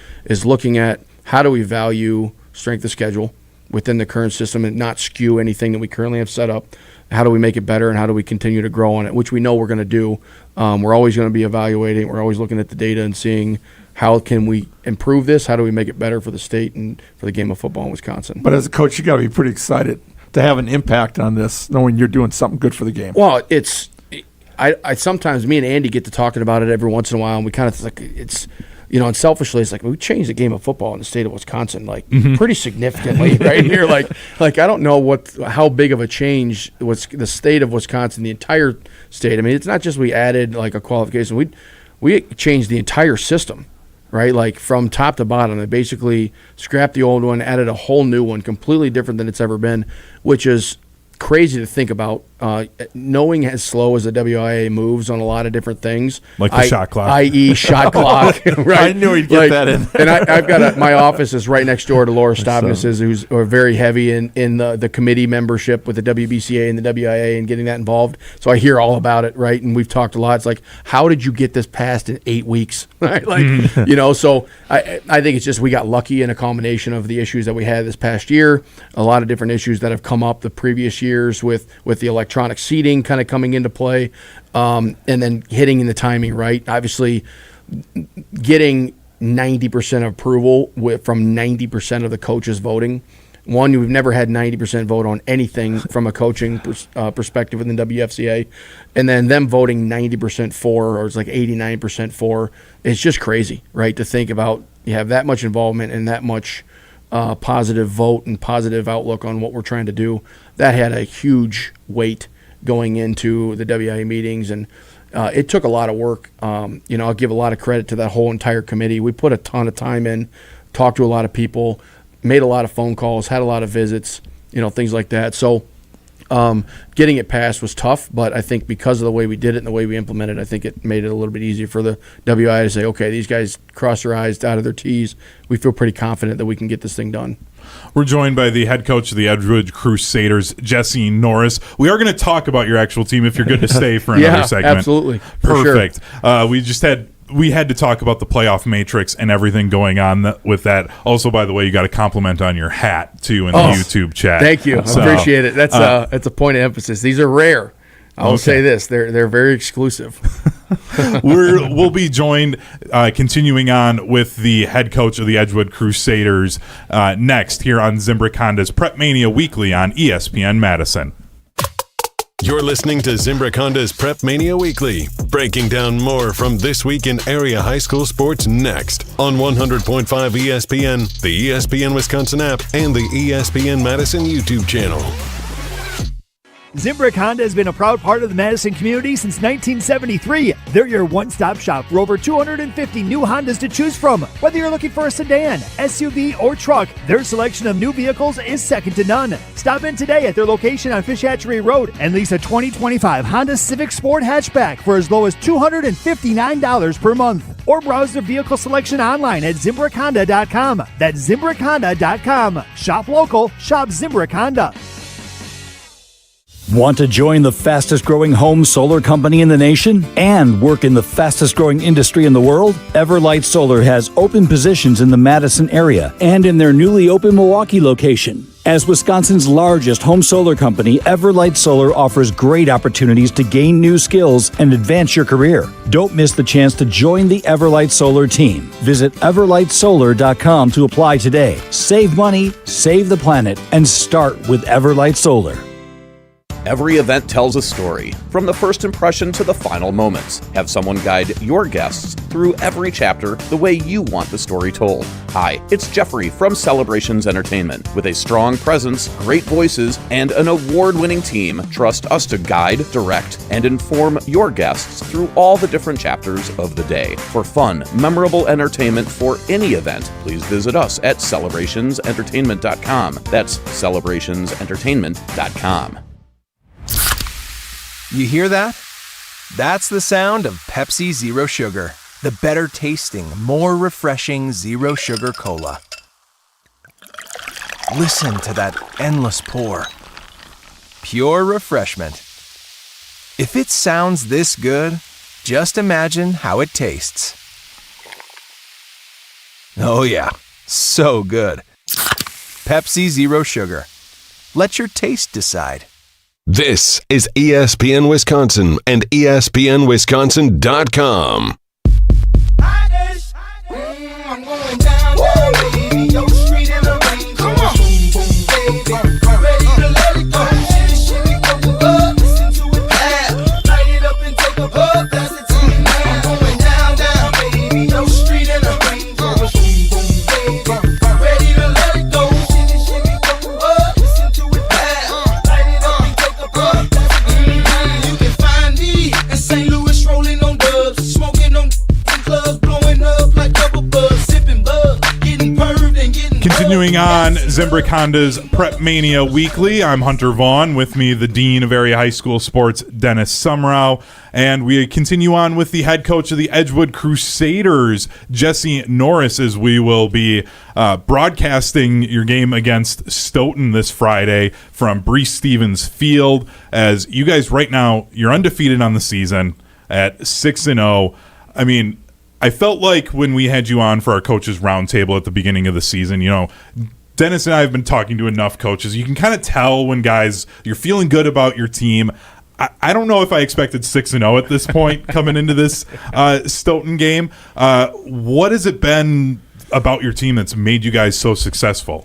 looking at how do we value strength of schedule within the current system and not skew anything that we currently have set up. How do we make it better, and how do we continue to grow on it, which we know we're going to do. We're always going to be evaluating. We're always looking at the data and seeing how can we improve this? How do we make it better for the state and for the game of football in Wisconsin? But as a coach, you got to be pretty excited to have an impact on this, knowing you're doing something good for the game. Well, I sometimes, me and Andy get to talking about it every once in a while, and we kind of and selfishly, it's like we changed the game of football in the state of Wisconsin, pretty significantly, right? You're like I don't know how big of a change was the state of Wisconsin, the entire state. I mean, it's not just we added like a qualification; we changed the entire system. Right, like from top to bottom. They basically scrapped the old one, added a whole new one, completely different than it's ever been, which is crazy to think about. Knowing as slow as the WIAA moves on a lot of different things, like the shot clock, i.e., shot clock. Right? I knew he'd get that in. And I've got my office is right next door to Laura Stopness's, who's very heavy in the committee membership with the WBCA and the WIAA and getting that involved. So I hear all about it, right? And we've talked a lot. It's like, how did you get this passed in 8 weeks? Right? So I think it's just we got lucky in a combination of the issues that we had this past year, a lot of different issues that have come up the previous years with the electronic seating kind of coming into play, and then hitting in the timing right. Obviously, getting 90% approval from 90% of the coaches voting. One, we've never had 90% vote on anything from a coaching perspective within WFCA, and then them voting 90% for, or it's like 89% for. It's just crazy, right? To think about you have that much involvement and that much positive vote and positive outlook on what we're trying to do. That had a huge weight going into the WIA meetings, and it took a lot of work. I'll give a lot of credit to that whole entire committee. We put a ton of time in, talked to a lot of people, made a lot of phone calls, had a lot of visits, things like that. So getting it passed was tough, but I think because of the way we did it and the way we implemented it, I think it made it a little bit easier for the WIA to say, okay, these guys crossed their I's, dotted their T's. We feel pretty confident that we can get this thing done. We're joined by the head coach of the Edgewood Crusaders, Jesse Norris. We are going to talk about your actual team if you're good to stay for another segment. Absolutely. Perfect. Sure. We just had we had to talk about the playoff matrix and everything going on with that. Also, by the way, you got a compliment on your hat too in the YouTube chat. Thank you. I appreciate it. That's a point of emphasis. These are rare. I will say this: they're very exclusive. We'll be joined, continuing on with the head coach of the Edgewood Crusaders next here on Zimbrick Honda's PrepMania Weekly on ESPN Madison. You're listening to Zimbrick Honda's PrepMania Weekly, breaking down more from this week in area high school sports next on 100.5 ESPN, the ESPN Wisconsin app, and the ESPN Madison YouTube channel. Zimbrick Honda has been a proud part of the Madison community since 1973. They're your one-stop shop for over 250 new Hondas to choose from. Whether you're looking for a sedan, SUV, or truck, their selection of new vehicles is second to none. Stop in today at their location on Fish Hatchery Road and lease a 2025 Honda Civic Sport hatchback for as low as $259 per month. Or browse their vehicle selection online at ZimbrickHonda.com. That's ZimbrickHonda.com. Shop local, shop Zimbrick Honda. Want to join the fastest growing home solar company in the nation and work in the fastest growing industry in the world? Everlight Solar has open positions in the Madison area and in their newly open Milwaukee location. As Wisconsin's largest home solar company, Everlight Solar offers great opportunities to gain new skills and advance your career. Don't miss the chance to join the Everlight Solar team. Visit everlightsolar.com to apply today. Save money, save the planet, and start with Everlight Solar. Every event tells a story, from the first impression to the final moments. Have someone guide your guests through every chapter the way you want the story told. Hi, it's Jeffrey from Celebrations Entertainment. With a strong presence, great voices, and an award-winning team, trust us to guide, direct, and inform your guests through all the different chapters of the day. For fun, memorable entertainment for any event, please visit us at celebrationsentertainment.com. That's celebrationsentertainment.com. You hear that? That's the sound of Pepsi Zero Sugar, the better tasting, more refreshing Zero Sugar Cola. Listen to that endless pour. Pure refreshment. If it sounds this good, just imagine how it tastes. Oh yeah, so good. Pepsi Zero Sugar. Let your taste decide. This is ESPN Wisconsin and ESPNWisconsin.com. I'm going down, baby. Your street in the rain. Come on. Ready to let it go. Shimmy, go up. Listen to it clap. Light it up and take a puff. That's the team now. I'm going down, baby. Your street in the rain. Ready to let it go. Shimmy, go up. Listen to it clap. Light it up and take a puff. That's the team now. You can find me in St. Louis rolling on dubs, smoking on clubs, blowing up like double buzz, sipping bug, getting purved and getting. Continuing on Zimbrick Honda's PrepMania Weekly, I'm Hunter Vaughn. With me, the Dean of Area High School Sports, Dennis Semrau. And we continue on with the head coach of the Edgewood Crusaders, Jesse Norris, as we will be broadcasting your game against Stoughton this Friday from Breese Stevens Field. As you guys right now, you're undefeated on the season at 6-0. I mean, I felt like when we had you on for our coaches roundtable at the beginning of the season, you know, Dennis and I have been talking to enough coaches. You can kind of tell when guys, you're feeling good about your team. I don't know if I expected 6-0 at this point coming into this Stoughton game. What has it been about your team that's made you guys so successful?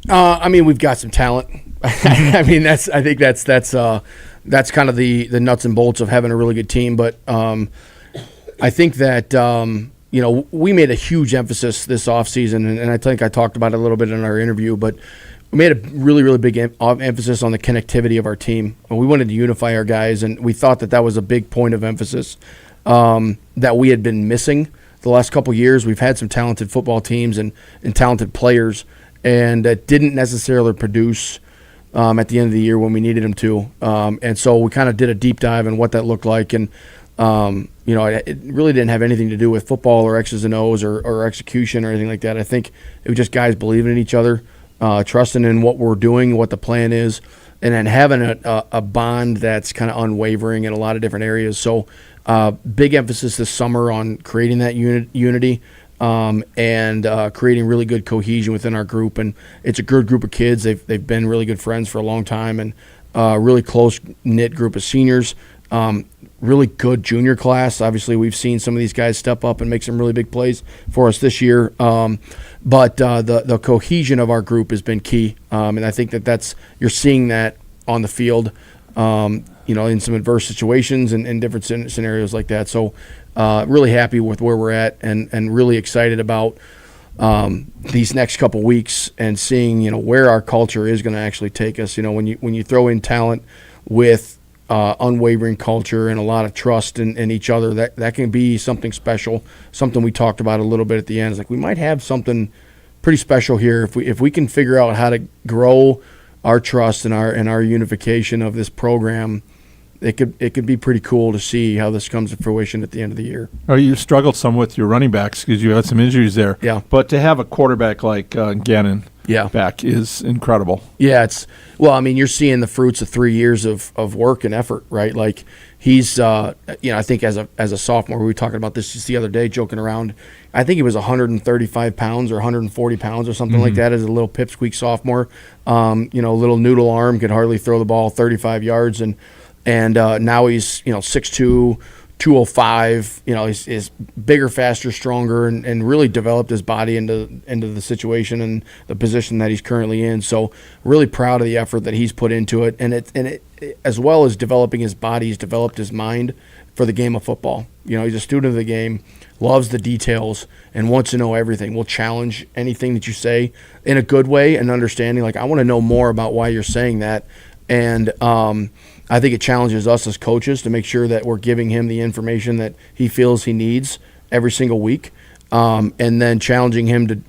I mean, we've got some talent. I mean, I think that's kind of the nuts and bolts of having a really good team. But I think that we made a huge emphasis this offseason, and I think I talked about it a little bit in our interview, but we made a really, really big emphasis on the connectivity of our team. And we wanted to unify our guys, and we thought that was a big point of emphasis that we had been missing the last couple of years. We've had some talented football teams and talented players, and that didn't necessarily produce at the end of the year when we needed them to. And so we kind of did a deep dive on what that looked like, and it really didn't have anything to do with football or X's and O's or execution or anything like that. I think it was just guys believing in each other, trusting in what we're doing, what the plan is, and then having a bond that's kind of unwavering in a lot of different areas. So big emphasis this summer on creating that unity and creating really good cohesion within our group. And it's a good group of kids. They've been really good friends for a long time, and really close-knit group of seniors. Really good junior class. Obviously, we've seen some of these guys step up and make some really big plays for us this year. But the cohesion of our group has been key, and I think you're seeing that on the field, in some adverse situations and different scenarios like that. So really happy with where we're at, and really excited about these next couple weeks and seeing where our culture is going to actually take us. When you throw in talent with unwavering culture and a lot of trust in each other, that can be something special. Something we talked about a little bit at the end is like we might have something pretty special here if we can figure out how to grow our trust and our unification of this program. It could be pretty cool to see how this comes to fruition at the end of the year. Oh, you struggled some with your running backs because you had some injuries there. Yeah. But to have a quarterback like Gannon back is incredible. Yeah, you're seeing the fruits of 3 years of work and effort, right? Like he's, I think as a sophomore, we were talking about this just the other day, joking around. I think he was 135 pounds or 140 pounds or something like that as a little pipsqueak sophomore. Little noodle arm, could hardly throw the ball 35 yards, and now he's 6'2", 205. He's bigger, faster, stronger, and really developed his body into the situation and the position that he's currently in. So really proud of the effort that he's put into it, and it as well as developing his body, he's developed his mind for the game of football. He's a student of the game, loves the details, and wants to know everything. Will challenge anything that you say in a good way and understanding. Like, I want to know more about why you're saying that, and I think it challenges us as coaches to make sure that we're giving him the information that he feels he needs every single week, and then challenging him to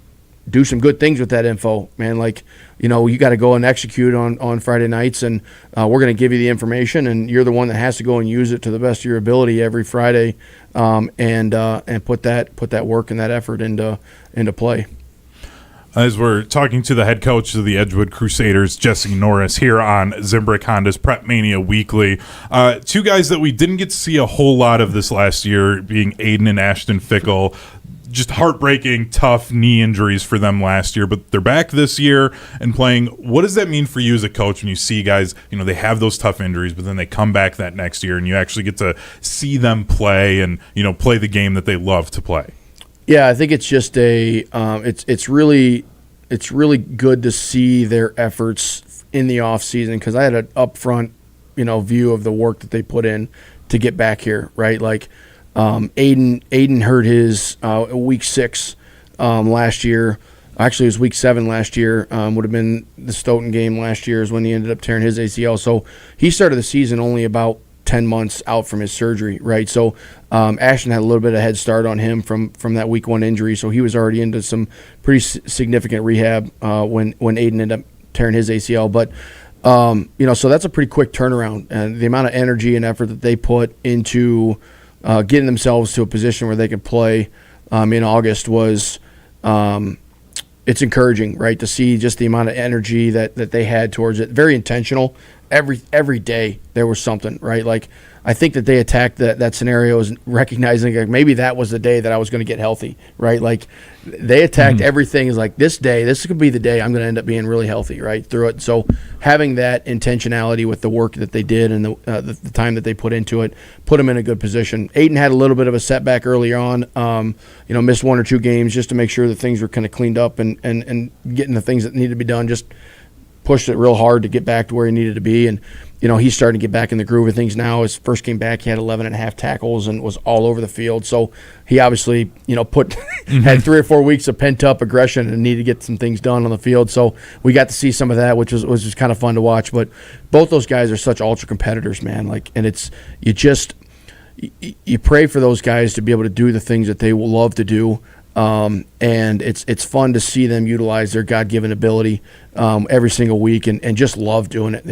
do some good things with that info, man. Like, you got to go and execute on Friday nights, and we're going to give you the information, and you're the one that has to go and use it to the best of your ability every Friday, and put that work and that effort into play. As we're talking to the head coach of the Edgewood Crusaders, Jesse Norris, here on Zimbrick Honda's PrepMania Weekly. Two guys that we didn't get to see a whole lot of this last year, being Aiden and Ashton Fickle. Just heartbreaking, tough knee injuries for them last year, but they're back this year and playing. What does that mean for you as a coach when you see guys, they have those tough injuries, but then they come back that next year and you actually get to see them play and, play the game that they love to play? Yeah, I think it's just it's really good to see their efforts in the off season, because I had an upfront, view of the work that they put in to get back here, right? Like Aiden hurt his week 6 last year. Actually, it was week 7 last year. Would have been the Stoughton game last year is when he ended up tearing his ACL. So he started the season only about 10 months out from his surgery, right? So Ashton had a little bit of head start on him from that week 1 injury, so he was already into some pretty significant rehab when Aiden ended up tearing his ACL. But so that's a pretty quick turnaround, and the amount of energy and effort that they put into getting themselves to a position where they could play in August was it's encouraging, right, to see just the amount of energy that they had towards it. Very intentional. Every day there was something, right? Like, I think that they attacked that scenario as recognizing like maybe that was the day that I was going to get healthy, right? Like, they attacked everything as like, this could be the day I'm going to end up being really healthy, right, through it. So having that intentionality with the work that they did and the time that they put into it put them in a good position. Aiden had a little bit of a setback early on, missed 1 or 2 games just to make sure that things were kind of cleaned up and getting the things that needed to be done. Just pushed it real hard to get back to where he needed to be, and he's starting to get back in the groove of things now. His first game back, he had 11.5 tackles and was all over the field. So he obviously, had 3 or 4 weeks of pent-up aggression and needed to get some things done on the field. So we got to see some of that, which was just kind of fun to watch. But both those guys are such ultra competitors, man. Like, and it's you pray for those guys to be able to do the things that they will love to do. And it's fun to see them utilize their God-given ability every single week and just love doing it.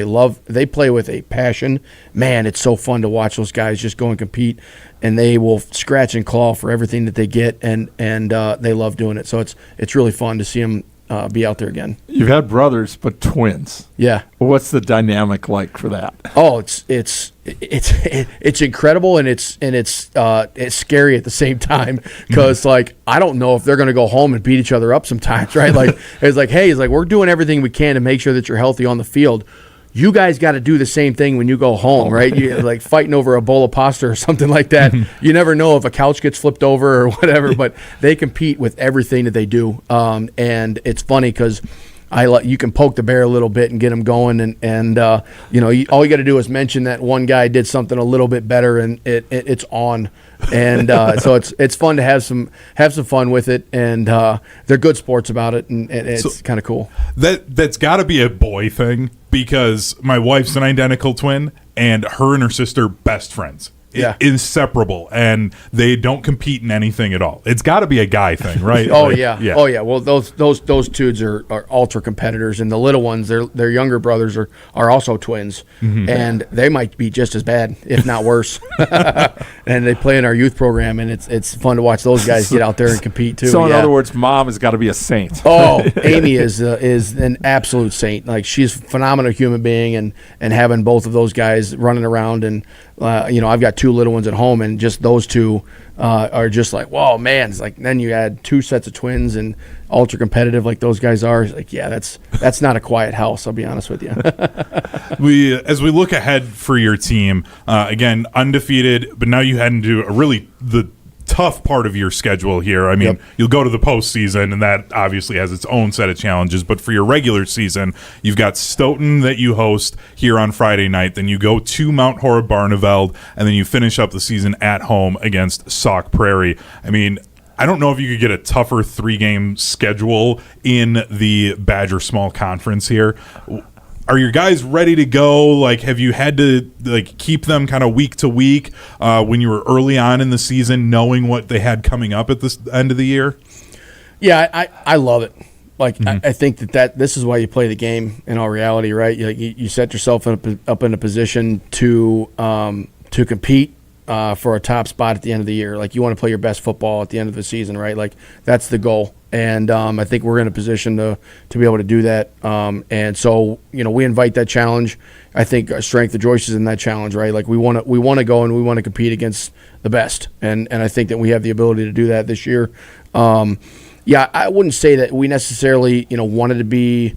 They play with a passion. Man, it's so fun to watch those guys just go and compete, and they will scratch and claw for everything that they get, and they love doing it. So it's really fun to see them be out there again. You've had brothers, but twins. Yeah. What's the dynamic like for that? Oh, it's incredible, and it's scary at the same time, because like I don't know if they're going to go home and beat each other up sometimes, right? Like it's like, hey, we're doing everything we can to make sure that you're healthy on the field. You guys got to do the same thing when you go home, right? You're like fighting over a bowl of pasta or something like that. You never know if a couch gets flipped over or whatever, but they compete with everything that they do. And it's funny because you can poke the bear a little bit and get them going, and all you got to do is mention that one guy did something a little bit better, and it's on. And so it's fun to have some fun with it, and they're good sports about it, and it's kind of cool. That's got to be a boy thing, because my wife's an identical twin, and her and her sister best friends. Yeah. Inseparable, and they don't compete in anything at all. It's got to be a guy thing, right? Oh yeah. Well, those dudes are ultra competitors, and the little ones, their younger brothers are also twins, and they might be just as bad, if not worse. And they play in our youth program, and it's fun to watch those guys get out there and compete too. So in other words, mom has got to be a saint. Oh, Amy is an absolute saint. Like, she's a phenomenal human being, and having both of those guys running around, and I've got two little ones at home, and just those two are just like, whoa, man. It's like, then you add two sets of twins and ultra competitive like those guys are. It's like, yeah, that's not a quiet house, I'll be honest with you. As we look ahead for your team, again, undefeated, but now you head into the tough part of your schedule here. I mean, You'll go to the postseason, and that obviously has its own set of challenges. But for your regular season, you've got Stoughton that you host here on Friday night. Then you go to Mount Horeb Barneveld, and then you finish up the season at home against Sauk Prairie. I mean, I don't know if you could get a tougher 3-game schedule in the Badger Small Conference here. Are your guys ready to go? Like, have you had to keep them kind of week to week when you were early on in the season, knowing what they had coming up at the end of the year? Yeah, I love it. Like, I think that this is why you play the game in all reality, right? You set yourself up in a position to compete for a top spot at the end of the year. Like, you want to play your best football at the end of the season, right? Like, that's the goal. And I think we're in a position to be able to do that. And so, we invite that challenge. I think our strength of Joyce is in that challenge, right? Like, we want to go and we want to compete against the best. And I think that we have the ability to do that this year. I wouldn't say that we necessarily, wanted to be,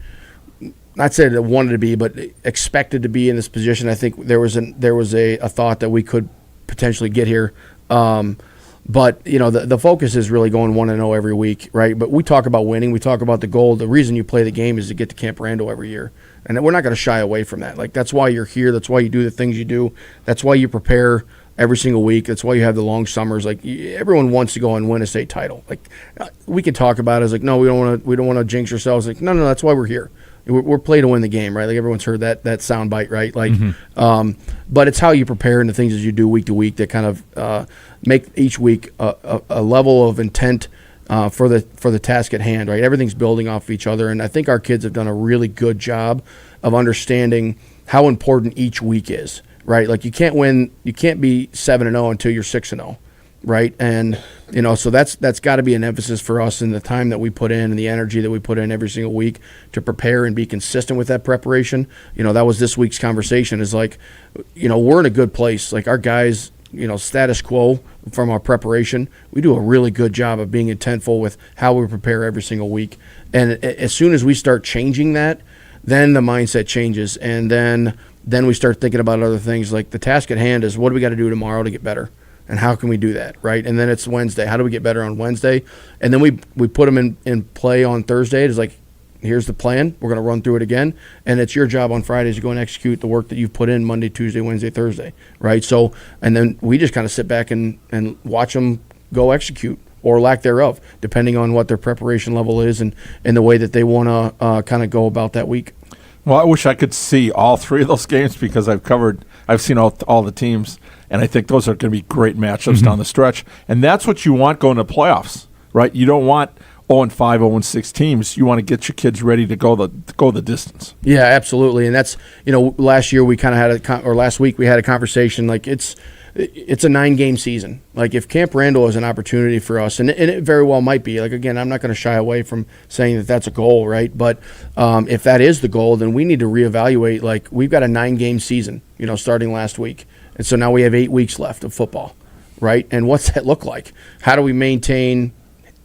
not say that wanted to be, but expected to be in this position. I think there was a thought that we could potentially get here. But, the focus is really going 1-0 every week, right? But we talk about winning. We talk about the goal. The reason you play the game is to get to Camp Randall every year. And we're not going to shy away from that. Like, that's why you're here. That's why you do the things you do. That's why you prepare every single week. That's why you have the long summers. Like, everyone wants to go and win a state title. Like, we can talk about it as like, no, we don't want to jinx ourselves. Like, no, that's why we're here. We're playing to win the game, right? Like, everyone's heard that sound bite, right? Like, but it's how you prepare and the things that you do week to week that kind of make each week a level of intent for the task at hand, right? Everything's building off of each other, and I think our kids have done a really good job of understanding how important each week is, right? Like, you can't be 7-0 until you're 6-0. Right. And, so that's got to be an emphasis for us in the time that we put in and the energy that we put in every single week to prepare and be consistent with that preparation. That was this week's conversation is like, we're in a good place. Like, our guys, status quo from our preparation, we do a really good job of being intentful with how we prepare every single week. And as soon as we start changing that, then the mindset changes. And then we start thinking about other things. Like, the task at hand is, what do we got to do tomorrow to get better? And how can we do that, right? And then it's Wednesday. How do we get better on Wednesday? And then we put them in play on Thursday. It's like, here's the plan. We're going to run through it again. And it's your job on Fridays to go and execute the work that you've put in Monday, Tuesday, Wednesday, Thursday, right? So, and then we just kind of sit back and watch them go execute or lack thereof, depending on what their preparation level is and the way that they want to kind of go about that week. Well, I wish I could see all three of those games because I've seen all the teams. And I think those are going to be great matchups down the stretch. And that's what you want going to playoffs, right? You don't want 0-5, 0-6 teams. You want to get your kids ready to go the distance. Yeah, absolutely. And that's, last year we kind of had last week we had a conversation like it's it's a 9-game season. Like, if Camp Randall is an opportunity for us, and it very well might be. Like, again, I'm not going to shy away from saying that that's a goal, right? But if that is the goal, then we need to reevaluate. Like, we've got a 9-game season, starting last week. And so now we have 8 weeks left of football, right? And what's that look like? How do we maintain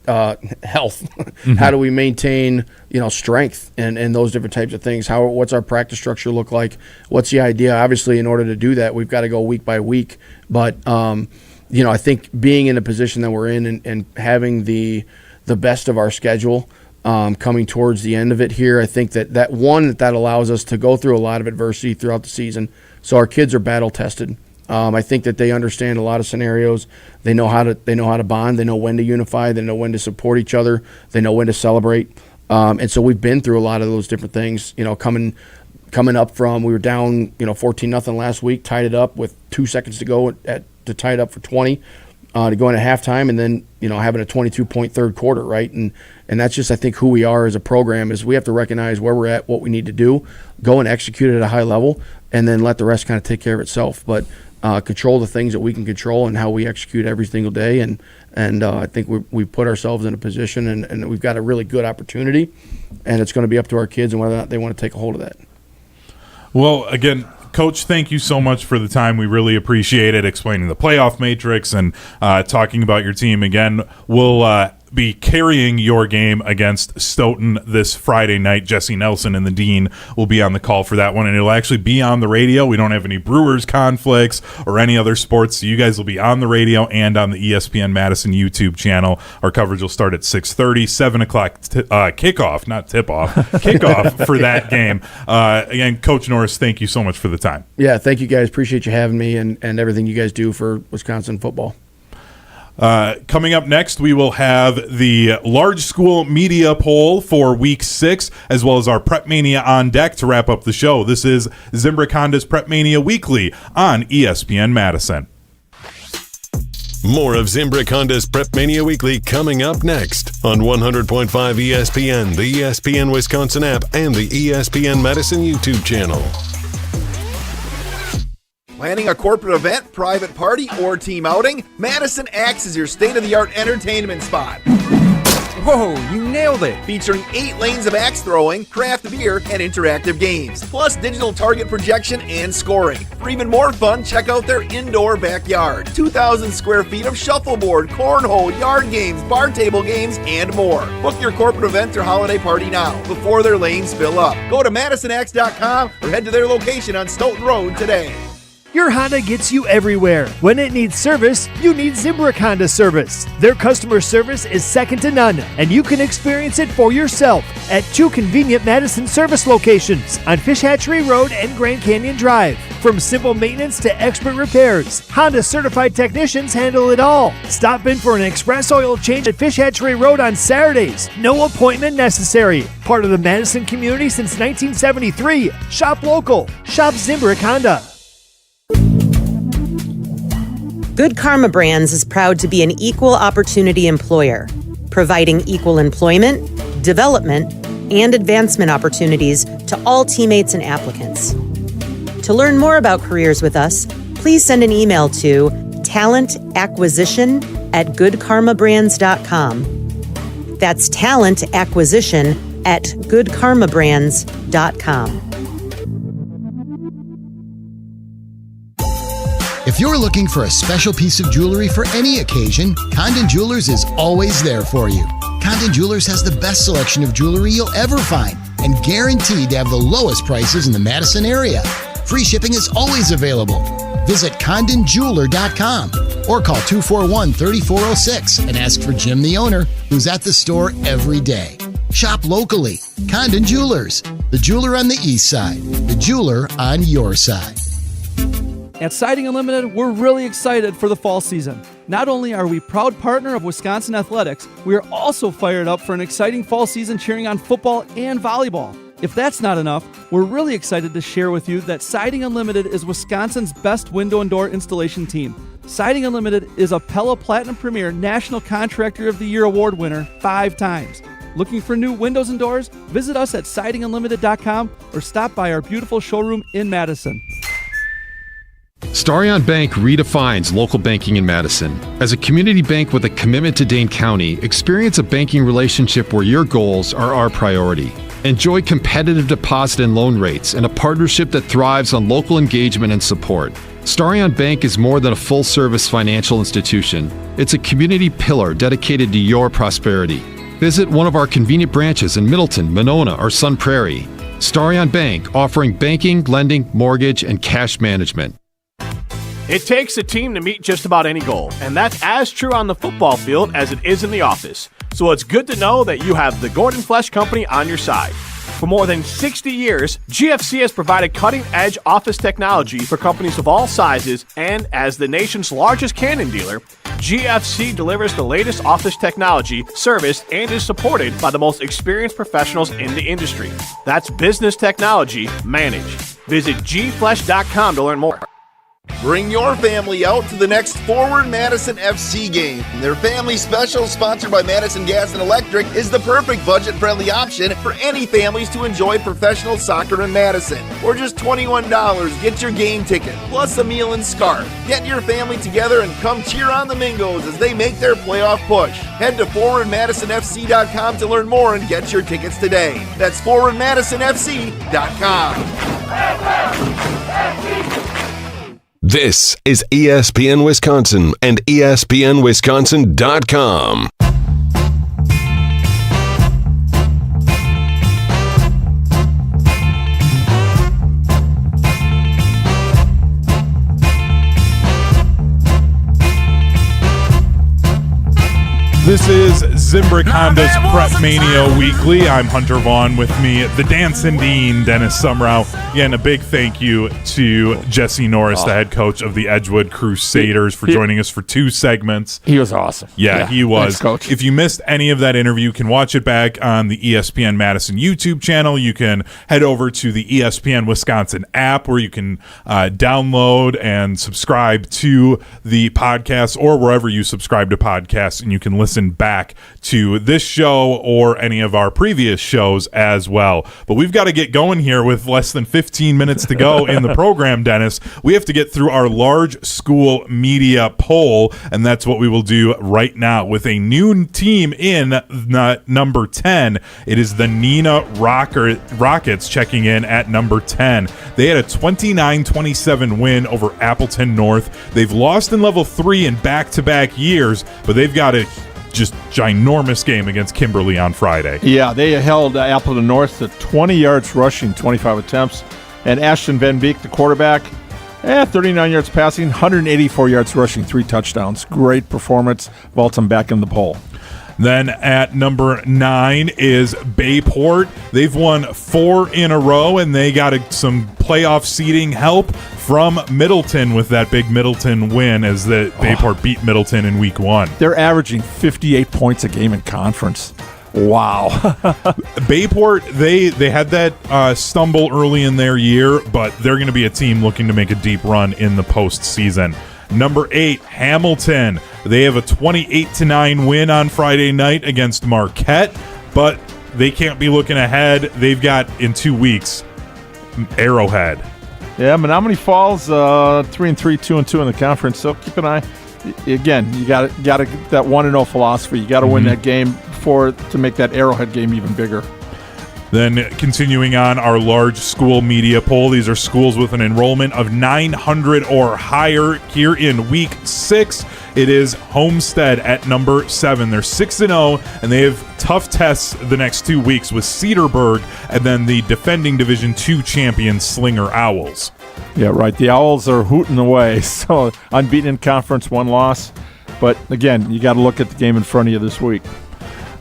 health? Mm-hmm. How do we maintain, strength and those different types of things? What's our practice structure look like? What's the idea? Obviously, in order to do that, we've got to go week by week. But, I think being in a position that we're in and having the best of our schedule coming towards the end of it here, I think that allows us to go through a lot of adversity throughout the season. So our kids are battle tested. I think that they understand a lot of scenarios. They know how to bond. They know when to unify. They know when to support each other. They know when to celebrate. And so we've been through a lot of those different things. Coming up from, we were down 14-0 last week, tied it up with 2 seconds to go to tie it up for 20 to go into halftime, and then having a 22-point third quarter, right? And that's just, I think, who we are as a program. Is we have to recognize where we're at, what we need to do, go and execute it at a high level, and then let the rest kind of take care of itself. But control the things that we can control and how we execute every single day. And I think we put ourselves in a position, and we've got a really good opportunity, and it's going to be up to our kids and whether or not they want to take a hold of that. Well, again, Coach, thank you so much for the time. We really appreciate it, explaining the playoff matrix and talking about your team. Again, we'll be carrying your game against Stoughton this Friday night. Jesse Nelson and the Dean will be on the call for that one, and it'll actually be on the radio. We don't have any Brewers conflicts or any other sports, so you guys will be on the radio and on the ESPN Madison YouTube channel. Our coverage will start at 6:30, 7 o'clock kickoff, not tip-off, kickoff for that game. Again, Coach Norris, thank you so much for the time. Yeah, thank you guys. Appreciate you having me and everything you guys do for Wisconsin football. Coming up next, we will have the large school media poll for week 6, as well as our PrepMania on deck to wrap up the show. This is Zimbrick Honda's PrepMania Weekly on ESPN Madison. More of Zimbrick Honda's PrepMania Weekly coming up next on 100.5 ESPN, the ESPN Wisconsin app, and the ESPN Madison YouTube channel. Planning a corporate event, private party, or team outing? Madison acts as your state-of-the-art entertainment spot. Whoa, you nailed it! Featuring 8 lanes of axe throwing, craft beer, and interactive games, plus digital target projection and scoring. For even more fun, check out their indoor backyard. 2,000 square feet of shuffleboard, cornhole, yard games, bar table games, and more. Book your corporate event or holiday party now, before their lanes fill up. Go to MadisonAxe.com or head to their location on Stoughton Road today. Your Honda gets you everywhere. When it needs service, you need Zimbrick Honda service. Their customer service is second to none, and you can experience it for yourself at 2 convenient Madison service locations on Fish Hatchery Road and Grand Canyon Drive. From simple maintenance to expert repairs, Honda certified technicians handle it all. Stop in for an express oil change at Fish Hatchery Road on Saturdays. No appointment necessary. Part of the Madison community since 1973. Shop local. Shop Zimbrick Honda. Good Karma Brands is proud to be an equal opportunity employer, providing equal employment, development, and advancement opportunities to all teammates and applicants. To learn more about careers with us, please send an email to talentacquisition@goodkarmabrands.com. That's talentacquisition@goodkarmabrands.com. If you're looking for a special piece of jewelry for any occasion, Condon Jewelers is always there for you. Condon Jewelers has the best selection of jewelry you'll ever find and guaranteed to have the lowest prices in the Madison area. Free shipping is always available. Visit CondonJeweler.com or call 241-3406 and ask for Jim, the owner, who's at the store every day. Shop locally. Condon Jewelers, the jeweler on the east side, the jeweler on your side. At Siding Unlimited, we're really excited for the fall season. Not only are we proud partner of Wisconsin Athletics, we are also fired up for an exciting fall season cheering on football and volleyball. If that's not enough, we're really excited to share with you that Siding Unlimited is Wisconsin's best window and door installation team. Siding Unlimited is a Pella Platinum Premier National Contractor of the Year award winner 5 times. Looking for new windows and doors? Visit us at sidingunlimited.com or stop by our beautiful showroom in Madison. Starion Bank redefines local banking in Madison. As a community bank with a commitment to Dane County, experience a banking relationship where your goals are our priority. Enjoy competitive deposit and loan rates and a partnership that thrives on local engagement and support. Starion Bank is more than a full-service financial institution. It's a community pillar dedicated to your prosperity. Visit one of our convenient branches in Middleton, Monona, or Sun Prairie. Starion Bank, offering banking, lending, mortgage, and cash management. It takes a team to meet just about any goal, and that's as true on the football field as it is in the office. So it's good to know that you have the Gordon Flesch Company on your side. For more than 60 years, GFC has provided cutting-edge office technology for companies of all sizes, and as the nation's largest Canon dealer, GFC delivers the latest office technology, service, and is supported by the most experienced professionals in the industry. That's business technology managed. Visit gflesh.com to learn more. Bring your family out to the next Forward Madison FC game. Their family special, sponsored by Madison Gas and Electric, is the perfect budget-friendly option for any families to enjoy professional soccer in Madison. For just $21, get your game ticket, plus a meal and scarf. Get your family together and come cheer on the Mingos as they make their playoff push. Head to forwardmadisonfc.com to learn more and get your tickets today. That's forwardmadisonfc.com. This is ESPN Wisconsin and ESPNWisconsin.com. This is Zimbrick Honda's PrepMania Weekly. I'm Hunter Vaughn. With me, the Dancing Dean, Dennis Semrau. Again, a big thank you to Jesse Norris, the head coach of the Edgewood Crusaders, for joining us for 2 segments. He was awesome. Yeah, he was. Thanks, Coach. If you missed any of that interview, you can watch it back on the ESPN Madison YouTube channel. You can head over to the ESPN Wisconsin app, where you can download and subscribe to the podcast, or wherever you subscribe to podcasts, and you can listen back to this show or any of our previous shows as well. But we've got to get going here with less than 15 minutes to go in the program, Dennis. We have to get through our large school media poll, and that's what we will do right now with a new team in number 10. It is the Neenah Rockets checking in at number 10. They had a 29-27 win over Appleton North. They've lost in level 3 in back-to-back years, but they've got a just ginormous game against Kimberly on Friday. Yeah, they held Appleton North to 20 yards rushing, 25 attempts. And Ashton Van Beek, the quarterback, 39 yards passing, 184 yards rushing, 3 touchdowns. Great performance. Vaults them back in the poll. Then at number 9 is Bayport. They've won 4 in a row, and they got some playoff seeding help from Middleton with that big Middleton win, as the Bayport beat Middleton in week 1. They're averaging 58 points a game in conference. Wow. Bayport, they had that stumble early in their year, but they're going to be a team looking to make a deep run in the postseason. Number 8, Hamilton. They have a 28-9 win on Friday night against Marquette, but they can't be looking ahead. They've got, in 2 weeks, Arrowhead. Yeah, Menominee Falls 3-3, 2-2 in the conference. So keep an eye. Again, you got to get that 1-0 philosophy. You got to win that game to make that Arrowhead game even bigger. Then continuing on our large school media poll, these are schools with an enrollment of 900 or higher here in week 6. It is Homestead at number 7. They're 6-0, and they have tough tests the next 2 weeks with Cedarburg and then the defending Division II champion Slinger Owls. Yeah, right. The Owls are hooting away. So unbeaten in conference, 1 loss. But again, you got to look at the game in front of you this week.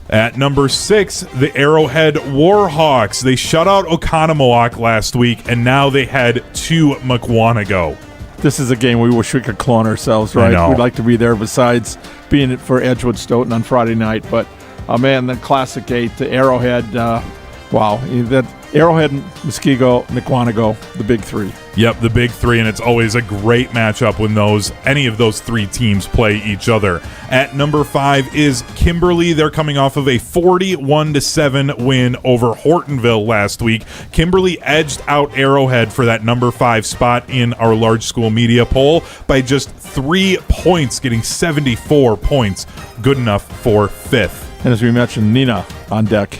At number 6, the Arrowhead Warhawks. They shut out Oconomowoc last week, and now they head to Mukwonago. This is a game we wish we could clone ourselves, right? We'd like to be there besides being it for Edgewood Stoughton on Friday night. But, man, the Classic 8, the Arrowhead, wow. That Arrowhead, Muskego, Mukwonago, the big 3. Yep, the big 3, and it's always a great matchup when any of those 3 teams play each other. At number 5 is Kimberly. They're coming off of a 41-7 win over Hortonville last week. Kimberly edged out Arrowhead for that number 5 spot in our large school media poll by just 3 points, getting 74 points. Good enough for 5th. And as we mentioned, Nina on deck.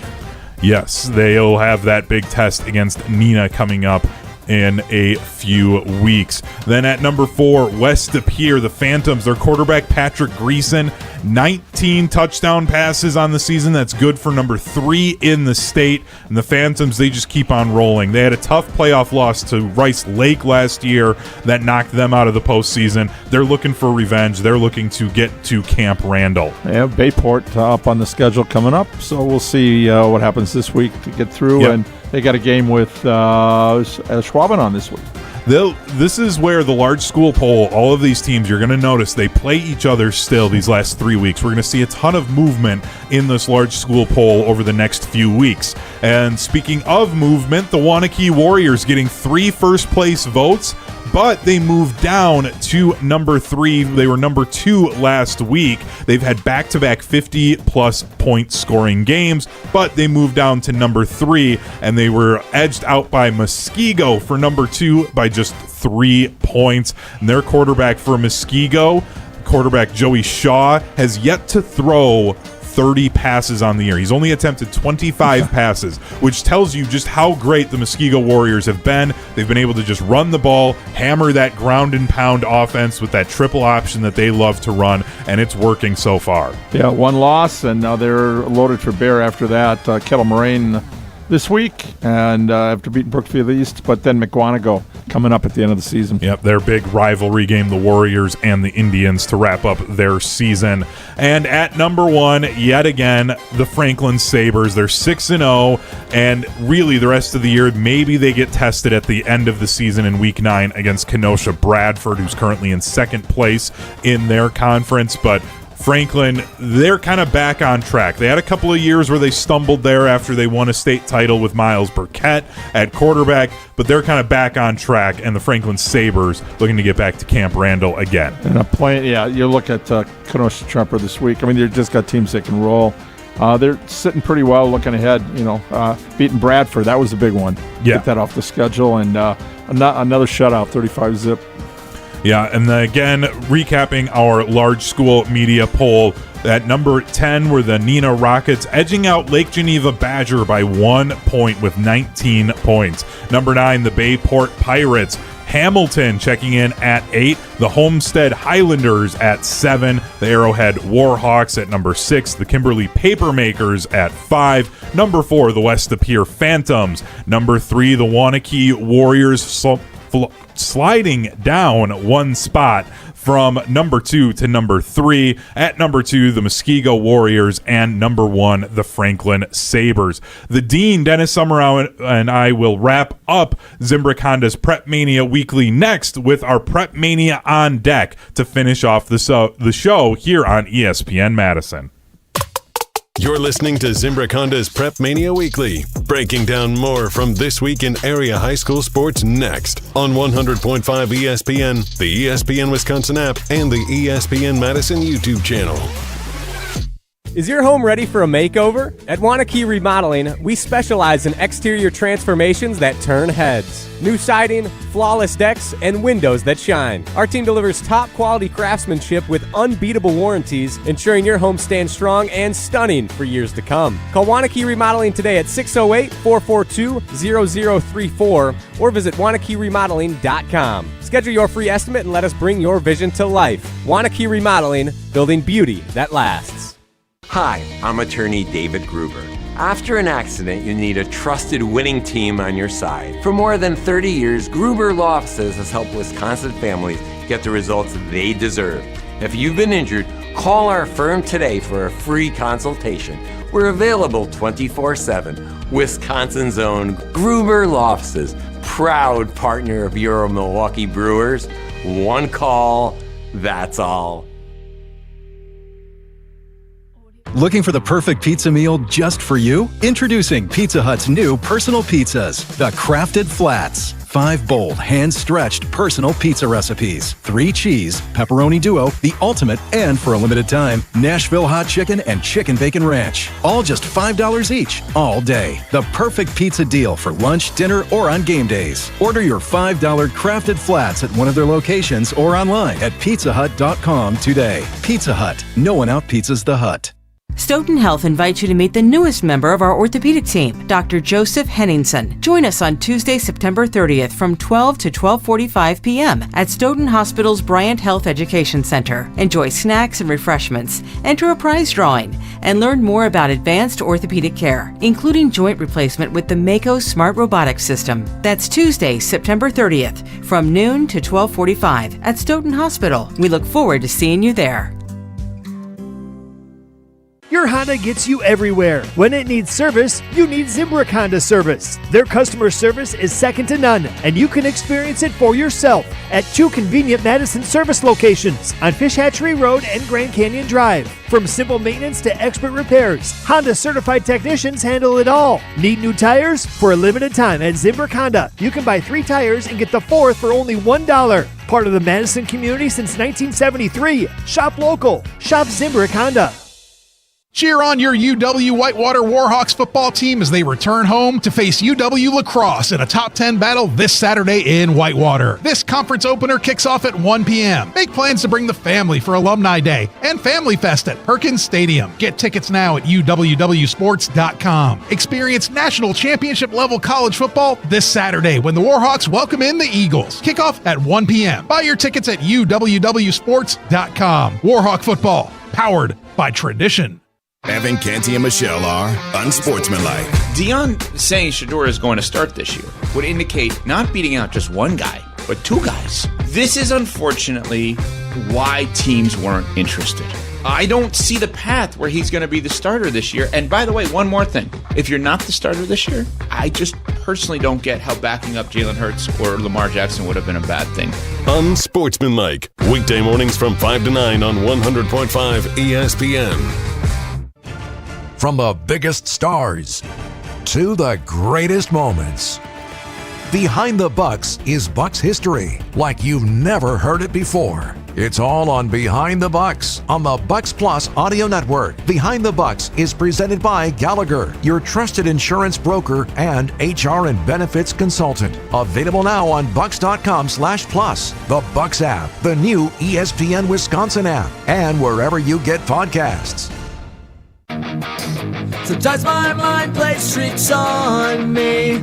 Yes, they'll have that big test against Nina coming up in a few weeks. Then at number 4, West De Pere, the Phantoms, their quarterback Patrick Greason, 19 touchdown passes on the season. That's good for number 3 in the state. And the Phantoms, they just keep on rolling. They had a tough playoff loss to Rice Lake last year that knocked them out of the postseason. They're looking for revenge. They're looking to get to Camp Randall. Yeah, Bayport up on the schedule coming up, so we'll see what happens this week to get through. Yep. And they got a game with Schwaben this week. This is where the large school poll, all of these teams, you're going to notice they play each other still these last 3 weeks. We're going to see a ton of movement in this large school poll over the next few weeks. And speaking of movement, the Waunakee Warriors getting 3 first-place votes, but they moved down to number 3. They were number 2 last week. They've had back-to-back 50-plus point scoring games, but they moved down to number 3, and they were edged out by Muskego for number 2 by just 3 points. And their quarterback for Muskego, quarterback Joey Shaw, has yet to throw 30 passes on the year. He's only attempted 25 passes, which tells you just how great the Muskego Warriors have been. They've been able to just run the ball, hammer that ground and pound offense with that triple option that they love to run, and it's working so far. Yeah, 1 loss, and now they're loaded for bear after that. Kettle Moraine this week, and after beating Brookfield East, but then McGuanago coming up at the end of the season. Yep, their big rivalry game, the Warriors and the Indians, to wrap up their season. And at number 1, yet again, the Franklin Sabres. They're 6-0, and really the rest of the year, maybe they get tested at the end of the season in Week 9 against Kenosha Bradford, who's currently in 2nd place in their conference, but Franklin, they're kind of back on track. They had a couple of years where they stumbled there after they won a state title with Miles Burkett at quarterback, but they're kind of back on track, and the Franklin Sabres looking to get back to Camp Randall again. And you look at Kenosha Tremper this week. I mean, they've just got teams that can roll. They're sitting pretty well looking ahead, beating Bradford. That was a big one. Yeah. Get that off the schedule, and another shutout, 35-zip. Yeah, and then again, recapping our large school media poll, at number 10 were the Neenah Rockets, edging out Lake Geneva Badger by 1 point with 19 points. Number 9, the Bayport Pirates. Hamilton checking in at 8. The Homestead Highlanders at 7. The Arrowhead Warhawks at number 6. The Kimberly Papermakers at 5. Number 4, the West De Pere Phantoms. Number 3, the Waunakee Warriors sliding down 1 spot from number 2 to number 3. At number 2, the Muskego Warriors, and number 1, the Franklin Sabres. The Dean, Dennis Semrau, and I will wrap up Zimbrick Honda's PrepMania Weekly next with our PrepMania on deck to finish off the show here on ESPN Madison. You're listening to Zimbrick Honda's PrepMania Weekly, breaking down more from this week in area high school sports next on 100.5 ESPN, the ESPN Wisconsin app, and the ESPN Madison YouTube channel. Is your home ready for a makeover? At Waunakee Remodeling, we specialize in exterior transformations that turn heads. New siding, flawless decks, and windows that shine. Our team delivers top quality craftsmanship with unbeatable warranties, ensuring your home stands strong and stunning for years to come. Call Waunakee Remodeling today at 608-442-0034 or visit WaunakeeRemodeling.com. Schedule your free estimate and let us bring your vision to life. Waunakee Remodeling, building beauty that lasts. Hi, I'm attorney David Gruber. After an accident, you need a trusted winning team on your side. For more than 30 years, Gruber Law Offices has helped Wisconsin families get the results they deserve. If you've been injured, call our firm today for a free consultation. We're available 24/7. Wisconsin's own Gruber Law Offices, proud partner of your Milwaukee Brewers. One call, that's all. Looking for the perfect pizza meal just for you? Introducing Pizza Hut's new personal pizzas, the Crafted Flats. 5 bold, hand-stretched personal pizza recipes. 3 cheese, pepperoni duo, the ultimate, and for a limited time, Nashville hot chicken and chicken bacon ranch. All just $5 each, all day. The perfect pizza deal for lunch, dinner, or on game days. Order your $5 crafted flats at one of their locations or online at pizzahut.com today. Pizza Hut. No one out-pizzas the Hut. Stoughton Health invites you to meet the newest member of our orthopedic team, Dr. Joseph Henningsen. Join us on Tuesday, September 30th from 12 to 12:45 p.m. at Stoughton Hospital's Bryant Health Education Center. Enjoy snacks and refreshments, enter a prize drawing, and learn more about advanced orthopedic care, including joint replacement with the Mako Smart Robotics System. That's Tuesday, September 30th from noon to 12:45 at Stoughton Hospital. We look forward to seeing you there. Your Honda gets you everywhere. When it needs service, you need Zimbrick Honda service. Their customer service is second to none, and you can experience it for yourself at 2 convenient Madison service locations on Fish Hatchery Road and Grand Canyon Drive. From simple maintenance to expert repairs, Honda certified technicians handle it all. Need new tires? For a limited time at Zimbrick Honda, you can buy 3 tires and get the 4th for only $1. Part of the Madison community since 1973. Shop local. Shop Zimbrick Honda. Cheer on your UW Whitewater Warhawks football team as they return home to face UW Lacrosse in a top 10 battle this Saturday in Whitewater. This conference opener kicks off at 1 p.m. Make plans to bring the family for Alumni Day and Family Fest at Perkins Stadium. Get tickets now at uwwsports.com. Experience national championship level college football this Saturday when the Warhawks welcome in the Eagles. Kickoff at 1 p.m. Buy your tickets at uwwsports.com. Warhawk football, powered by tradition. Evan, Canty, and Michelle are unsportsmanlike. Dion saying Shedeur is going to start this year would indicate not beating out just one guy, but 2 guys. This is unfortunately why teams weren't interested. I don't see the path where he's going to be the starter this year. And by the way, one more thing. If you're not the starter this year, I just personally don't get how backing up Jalen Hurts or Lamar Jackson would have been a bad thing. Unsportsmanlike. Weekday mornings from 5 to 9 on 100.5 ESPN. From the biggest stars to the greatest moments. Behind the Bucks is Bucks history, like you've never heard it before. It's all on Behind the Bucks on the Bucks Plus audio network. Behind the Bucks is presented by Gallagher, your trusted insurance broker and HR and benefits consultant. Available now on bucks.com/plus, the Bucks app, the new ESPN Wisconsin app, and wherever you get podcasts. Sometimes my mind plays tricks on me.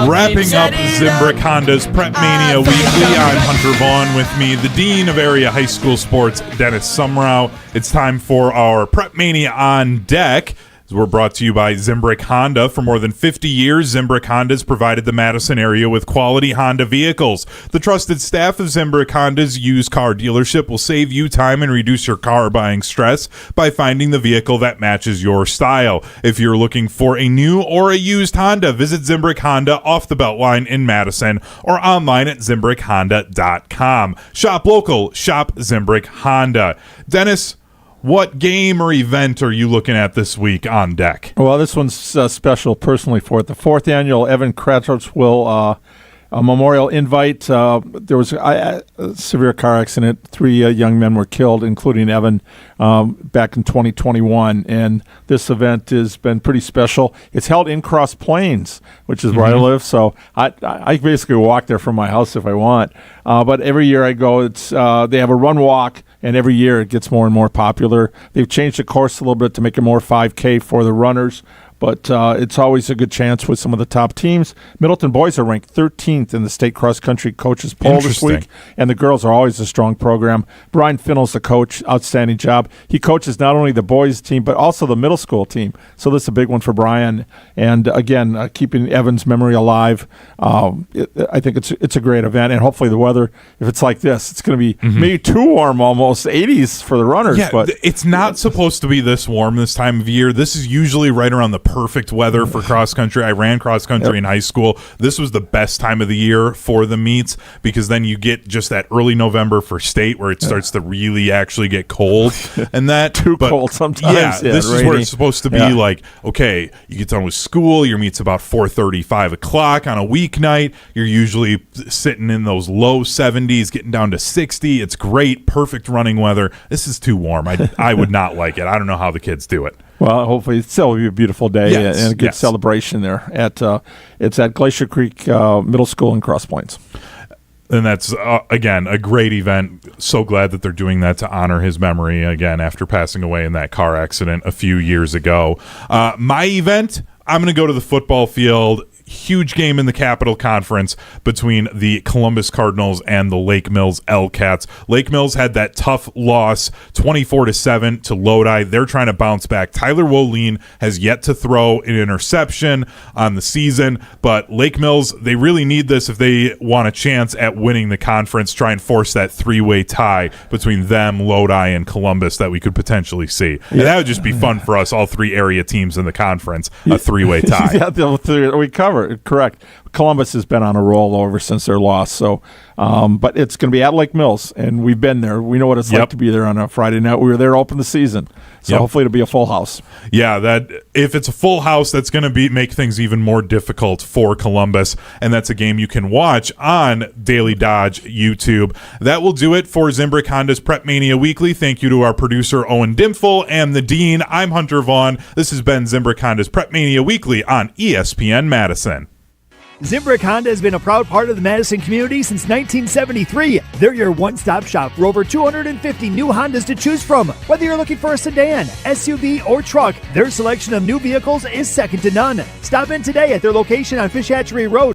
Wrapping up Zimbrick Honda's PrepMania Weekly, I'm Hunter Vaughn. With me, the Dean of Area High School Sports, Dennis Semrau. It's time for our PrepMania on Deck. We're brought to you by Zimbrick Honda. For more than 50 years, Zimbrick Honda has provided the Madison area with quality Honda vehicles. The trusted staff of Zimbrick Honda's used car dealership will save you time and reduce your car buying stress by finding the vehicle that matches your style. If you're looking for a new or a used Honda, visit Zimbrick Honda off the Beltline in Madison or online at ZimbrickHonda.com. Shop local, shop Zimbrick Honda. Dennis, what game or event are you looking at this week on deck? Well, this one's special personally for it. The 4th annual Evan Kratoswil a memorial invite. There was a severe car accident. 3 young men were killed, including Evan, back in 2021. And this event has been pretty special. It's held in Cross Plains, which is where I live. So I basically walk there from my house if I want. But every year I go, it's they have a run walk, and every year it gets more and more popular. They've changed the course a little bit to make it more 5K for the runners. But it's always a good chance with some of the top teams. Middleton boys are ranked 13th in the state cross-country coaches poll this week, and the girls are always a strong program. Brian Finnell's the coach, outstanding job. He coaches not only the boys team, but also the middle school team. So this is a big one for Brian. And again, keeping Evan's memory alive. I think it's a great event, and hopefully the weather, if it's like this, it's going to be maybe too warm almost, 80s for the runners. Yeah, but it's not supposed to be this warm this time of year. This is usually right around the perfect weather for cross country. I ran cross country in high school. This was the best time of the year for the meets because then you get just that early November for state where it starts to really actually get cold and that cold sometimes. Yeah, this is where it's supposed to be like, okay, you get done with school, your meet's about 4:30, 5 o'clock on a weeknight. You're usually sitting in those low 70s, getting down to 60. It's great, perfect running weather. This is too warm. I would not like it. I don't know how the kids do it. Well, hopefully it's still be a beautiful day and a good celebration there. It's at Glacier Creek Middle School in Cross Plains. And that's, again, a great event. So glad that they're doing that to honor his memory, again, after passing away in that car accident a few years ago. My event, I'm going to go to the football field. Huge game in the Capital Conference between the Columbus Cardinals and the Lake Mills L-Cats. Lake Mills had that tough loss, 24-7 to Lodi. They're trying to bounce back. Tyler Woline has yet to throw an interception on the season, but Lake Mills, they really need this if they want a chance at winning the conference, try and force that three-way tie between them, Lodi, and Columbus that we could potentially see. And that would just be fun for us, all three area teams in the conference, a three-way tie. We cover. Correct. Columbus has been on a roll ever since their loss. So, but it's going to be at Lake Mills, and we've been there. We know what it's like to be there on a Friday night. We were there to open the season, so hopefully it'll be a full house. Yeah, that if it's a full house, that's going to make things even more difficult for Columbus, and that's a game you can watch on Daily Dodge YouTube. That will do it for Zimbrick Honda's PrepMania Weekly. Thank you to our producer Owen Dimful and the Dean. I'm Hunter Vaughn. This has been Zimbrick Honda's PrepMania Weekly on ESPN Madison. Zimbrick Honda has been a proud part of the Madison community since 1973. They're your one-stop shop for over 250 new Hondas to choose from. Whether you're looking for a sedan, SUV, or truck, their selection of new vehicles is second to none. Stop in today at their location on Fish Hatchery Road.